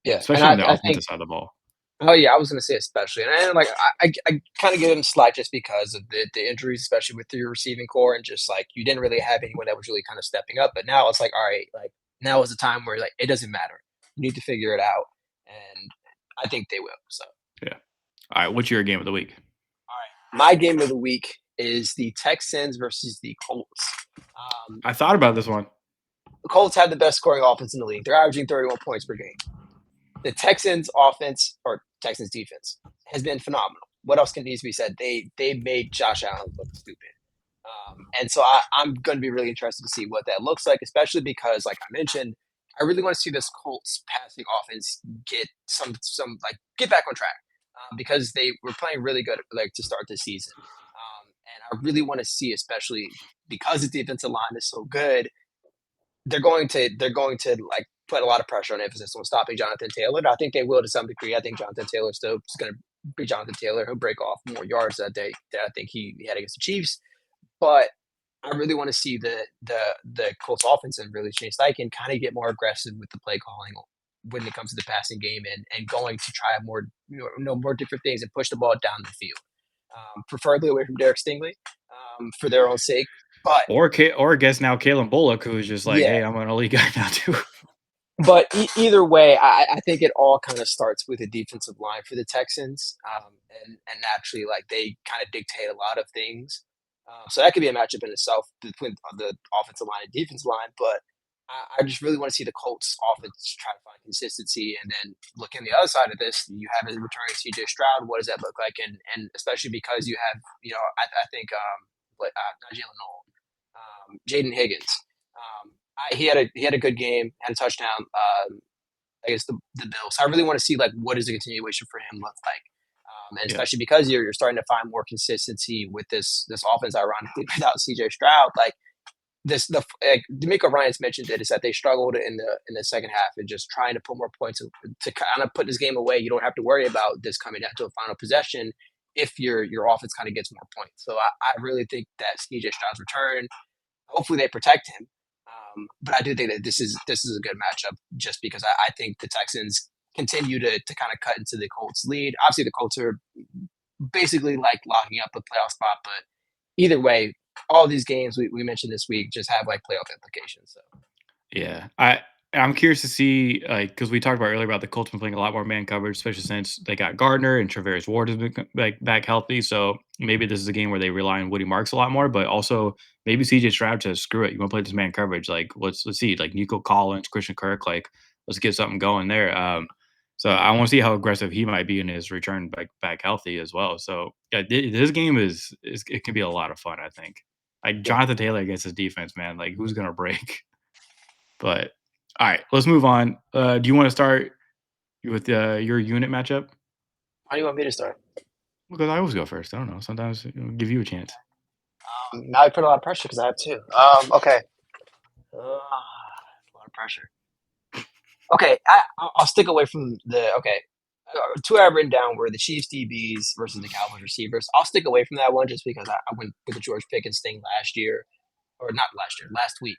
Yeah, and especially on I, the I think offensive side of the ball. oh yeah, I was gonna say especially, and like I kind of give him slack just because of the injuries, especially with your receiving core, and just like you didn't really have anyone that was really kind of stepping up. But now it's like, all right, like now is the time where like it doesn't matter. You need to figure it out, and I think they will. So Yeah. All right. What's your game of the week? my game of the week is the Texans versus the Colts. I thought about this one. The Colts have the best scoring offense in the league. They're averaging 31 points per game. The Texans offense or Texans defense has been phenomenal. What else can needs to be said? They made Josh Allen look stupid. And so I'm going to be really interested to see what that looks like, especially because, like I mentioned, I really want to see this Colts passing offense get some like get back on track because they were playing really good like to start the season, and I really want to see, especially because the defensive line is so good, they're going to like put a lot of pressure and emphasis on stopping Jonathan Taylor. And I think they will to some degree. I think Jonathan Taylor still is going to be Jonathan Taylor. He'll break off more yards that I think he had against the Chiefs. But I really want to see the Colts offense and really Shane Steichen kind of get more aggressive with the play calling when it comes to the passing game and going to try more more different things and push the ball down the field, preferably away from Derek Stingley for their own sake. But Or I guess now Kalen Bullock, who's just like, yeah, hey, I'm an elite guy now too. But either way, I think it all kind of starts with a defensive line for the Texans, and naturally, like they kind of dictate a lot of things. So that could be a matchup in itself between the offensive line and defensive line. But I just really want to see the Colts offense try to find consistency, and then look in the other side of this. You have a returning C.J. Stroud. What does that look like? And especially because you have, I think not Jalen Noel, Jaden Higgins. He had a good game, had a touchdown against the Bills. So I really want to see like what does the continuation for him look like, and Yeah, especially because you're starting to find more consistency with this offense. Ironically, without C.J. Stroud, like D'Amico Ryan's mentioned it is that they struggled in the second half and just trying to put more points to kind of put this game away. You don't have to worry about this coming down to a final possession if your offense kind of gets more points. So I really think that C.J. Stroud's return. Hopefully they protect him. But I do think that this is a good matchup just because I think the Texans continue to kind of cut into the Colts lead. Obviously the Colts are basically like locking up a playoff spot, but either way, all these games we mentioned this week just have like playoff implications. So yeah. I'm curious to see, like, because we talked about earlier about the Colts been playing a lot more man coverage, especially since they got Gardner and Travaris Ward has been like back healthy. So maybe this is a game where they rely on Woody Marks a lot more, but also maybe CJ Stroud says, "Screw it, you want to play this man coverage? Like, let's see, like Nico Collins, Christian Kirk, like let's get something going there." So I want to see how aggressive he might be in his return back healthy as well. So yeah, this game is it can be a lot of fun. I think like yeah, Jonathan Taylor against his defense, man. Like who's gonna break? But all right, let's move on. Do you want to start with your unit matchup? how do you want me to start? Because I always go first. I don't know. Sometimes give you a chance. Now I put a lot of pressure because I have two. Okay, a lot of pressure. Okay, I'll stick away from the okay. Two I have written down were the Chiefs DBs versus the Cowboys receivers. I'll stick away from that one just because I went with the George Pickens thing last year, or not last year, last week,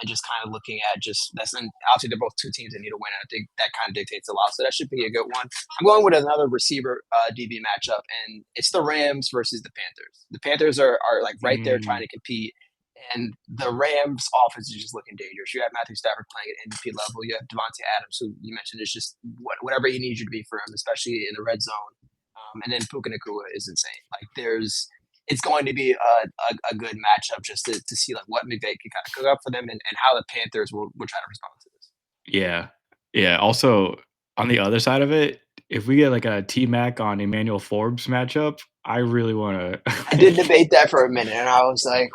and just kind of looking at just that's and obviously they're both two teams that need to win. And I think that kind of dictates a lot, so that should be a good one. I'm going with another receiver DB matchup, and it's the Rams versus the Panthers. The Panthers are like right there trying Mm, to compete, and the Rams offense is just looking dangerous. You have Matthew Stafford playing at MVP level. You have Devontae Adams, who you mentioned is just whatever he needs you to be for him, especially in the red zone. And then Puka Nakua is insane. Like it's going to be a good matchup just to see like what McVay can kind of cook up for them, and how the Panthers will try to respond to this. yeah, yeah. Also, on the other side of it, if we get like a T Mac on Emmanuel Forbes matchup, I really want to I did debate that for a minute, and I was like,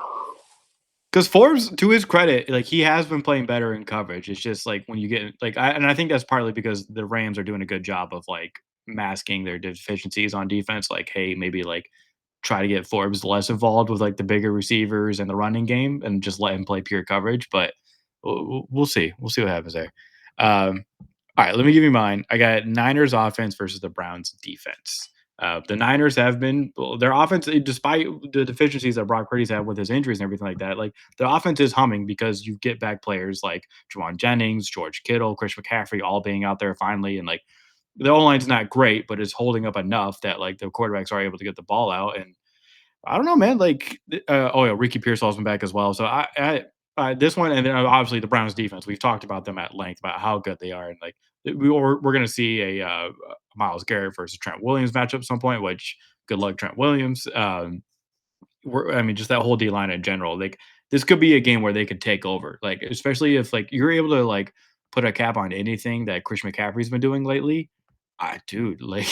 because Forbes, to his credit, like he has been playing better in coverage. It's just like when you get like, I think that's partly because the Rams are doing a good job of like masking their deficiencies on defense. Like, hey, maybe like try to get Forbes less involved with like the bigger receivers and the running game, and just let him play pure coverage. But we'll see. We'll see what happens there. All right, let me give you mine. I got Niners offense versus the Browns defense. The Niners have been well, their offense, despite the deficiencies that Brock Purdy's had with his injuries and everything like that. Like the offense is humming because you get back players like Juwan Jennings, George Kittle, Chris McCaffrey, all being out there finally, and like the O line's not great, but it's holding up enough that like the quarterbacks are able to get the ball out. And I don't know, man. Like, oh yeah, Ricky Pearsall's been back as well. So this one, and then obviously the Browns defense. We've talked about them at length about how good they are, and like we're going to see a Miles Garrett versus Trent Williams matchup at some point. Which good luck, Trent Williams. I mean, just that whole D line in general. Like, this could be a game where they could take over. Like, especially if like you're able to like put a cap on anything that Chris McCaffrey's been doing lately. Dude, like,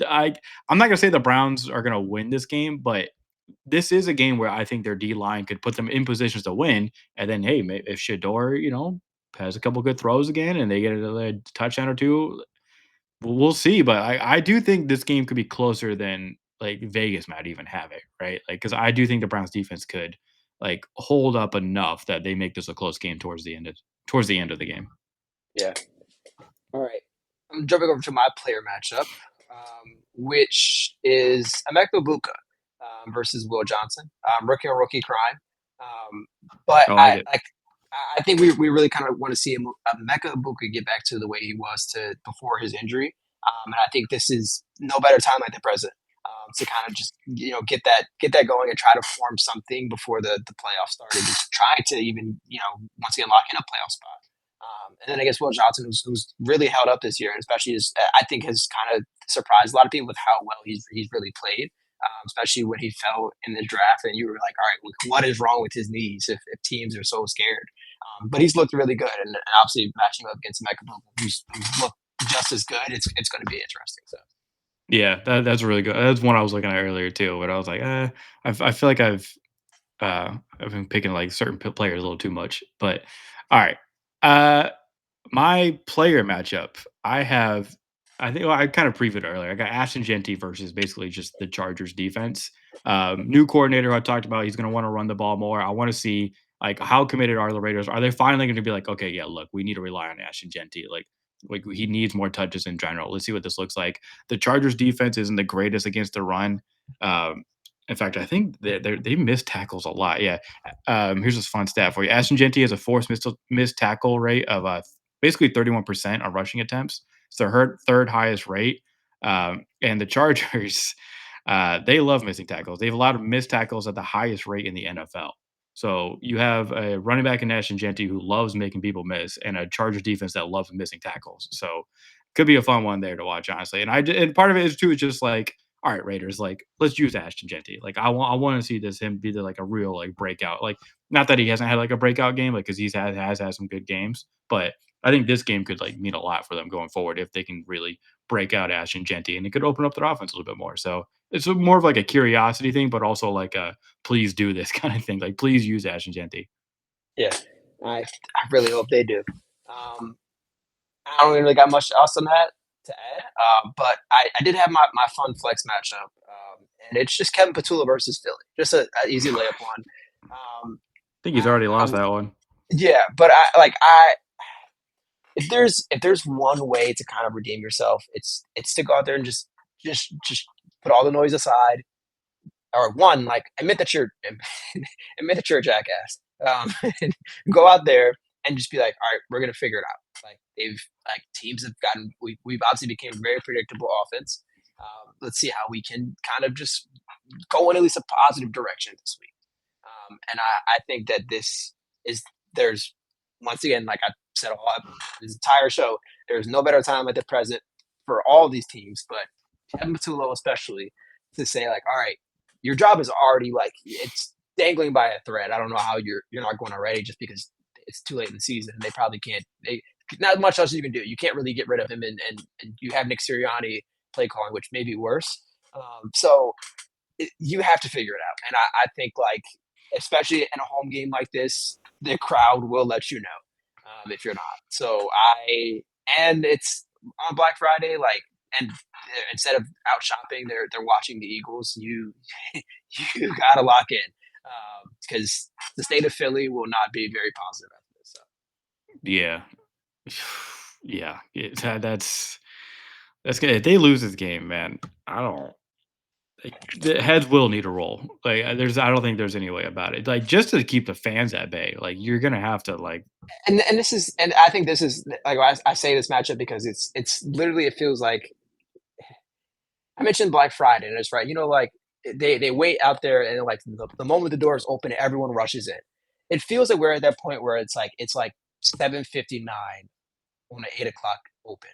I I'm not gonna say the Browns are gonna win this game, but this is a game where I think their D line could put them in positions to win. And then, hey, if Shador, has a couple good throws again, and they get a touchdown or two, we'll see. But I do think this game could be closer than like Vegas might even have it, right? Like, because I do think the Browns defense could like hold up enough that they make this a close game towards the end of the game. yeah, all right. I'm jumping over to my player matchup, which is Emeka Buka versus Will Johnson, rookie on rookie crime. Um, but I like I it. like I think we really kind of want to see Emeka Buka get back to the way he was to before his injury, and I think this is no better time like the present, to kind of just get that going and try to form something before the playoffs started, just trying to even once again lock in a playoff spot. And then I guess Will Johnson, who's really held up this year, and especially I think has kind of surprised a lot of people with how well he's really played. Especially when he fell in the draft, and you were like, "All right, what is wrong with his knees? If teams are so scared?" But he's looked really good, and obviously matching up against Mecca, who's looked just as good, it's going to be interesting. So Yeah, that's really good. That's one I was looking at earlier too, but I was like, I feel like I've been picking like certain players a little too much. But all right, uh, my player matchup, I think well, I kind of previewed earlier. I got Ashton Genty versus basically just the Chargers defense. New coordinator, who I talked about. He's going to want to run the ball more. I want to see like how committed are the Raiders? Are they finally going to be like, okay, yeah, look, we need to rely on Ashton Genty. Like he needs more touches in general. Let's see what this looks like. The Chargers defense isn't the greatest against the run. Um, in fact, I think they miss tackles a lot. Yeah. Here's this fun stat for you. Ashton Genty has a forced missed tackle rate of basically 31% on rushing attempts. It's their third highest rate. And the Chargers, they love missing tackles. They've allowed missed tackles at the highest rate in the NFL. So you have a running back in Ashton Genty who loves making people miss, and a Chargers defense that loves missing tackles. So could be a fun one there to watch, honestly. And part of it is too is just like, all right, Raiders, like let's use Ashton Genty. Like I want to see this him be like a real like breakout. Like not that he hasn't had like a breakout game, like because has had some good games, but I think this game could like mean a lot for them going forward if they can really break out Ashton Genty, and it could open up their offense a little bit more. So it's more of like a curiosity thing, but also like a please do this kind of thing. Like please use Ashton Genty. yeah, I really hope they do. Um, I don't really got much else on that to add, but I did have my fun flex matchup, and it's just Kevin Patullo versus Philly, just a easy layup one. Um, Think he's already I, lost I, that one. yeah, but I if there's one way to kind of redeem yourself, it's to go out there and just put all the noise aside, or one, like admit that you're admit that you're a jackass. And go out there and just be like, all right, we're gonna figure it out. Like teams have gotten we've obviously became very predictable offense. Let's see how we can kind of just go in at least a positive direction this week. And I think that this is there's once again, like I said all this entire show, there's no better time at the present for all these teams, but Kevin Patullo especially to say like, all right, your job is already like it's dangling by a thread. I don't know how you're not going already just because it's too late in the season and they probably can't they not much else you can do. You can't really get rid of him and you have Nick Sirianni play calling, which may be worse. So you have to figure it out. And I think like especially in a home game like this, the crowd will let you know if you're not. So and it's on Black Friday, like and instead of out shopping, they're watching the Eagles. You gotta lock in because the state of Philly will not be very positive after this. So. Yeah, yeah. That's good. If they lose this game, man, I don't. Like, the heads will need to roll. Like, I don't think there's any way about it. Like, just to keep the fans at bay, like you're gonna have to like, And this is and I think this is like I say this matchup because it's literally it feels like I mentioned Black Friday, and it's right. Like they wait out there, and like the moment the doors open, everyone rushes in. It feels like we're at that point where it's like 7:59 on an 8 o'clock open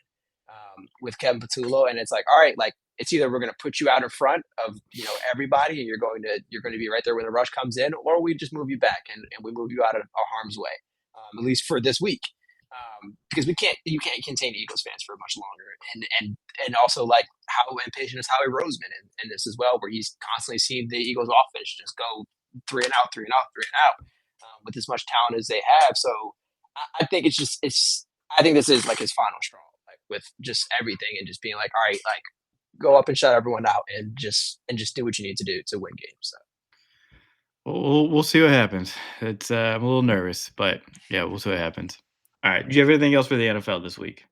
with Kevin Patullo, and it's like, all right, like it's either we're going to put you out in front of everybody, and you're going to be right there when the rush comes in, or we just move you back and we move you out of our harm's way, at least for this week. Because you can't contain Eagles fans for much longer, and also like how impatient is Howie Roseman in this as well, where he's constantly seen the Eagles offense just go three and out, three and out, three and out, with as much talent as they have. So I think I think this is like his final straw, like with just everything and just being like, all right, like go up and shut everyone out and just do what you need to do to win games. So we'll see what happens. It's I'm a little nervous, but yeah, we'll see what happens. All right. Do you have anything else for the NFL this week?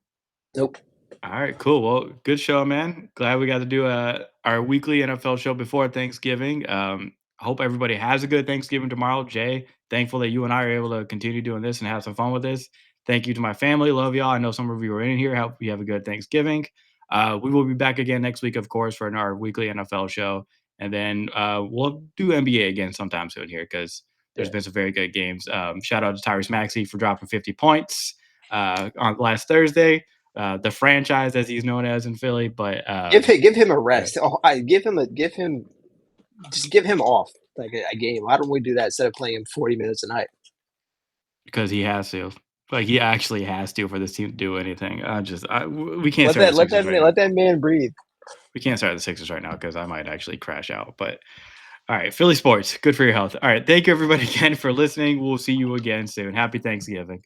nope. All right, cool. Well, good show, man. Glad we got to do our weekly NFL show before Thanksgiving. Hope everybody has a good Thanksgiving tomorrow. Jay, thankful that you and I are able to continue doing this and have some fun with this. Thank you to my family. Love y'all. I know some of you are in here. Hope you have a good Thanksgiving. We will be back again next week, of course, for our weekly NFL show. And then we'll do NBA again sometime soon here because there's Yeah. been some very good games. Shout out to Tyrese Maxey for dropping 50 points. on last Thursday. The franchise, as he's known as in Philly, but Give him a yeah, rest. Oh, give him just give him off like a game. Why don't we do that instead of playing him 40 minutes a night? because he has to. Like he actually has to for this team to do anything. We can't start the Sixers right now. Let that man breathe. We can't start the Sixers right now because I might actually crash out. But all right, Philly sports, good for your health. All right, thank you everybody again for listening. We'll see you again soon. Happy Thanksgiving.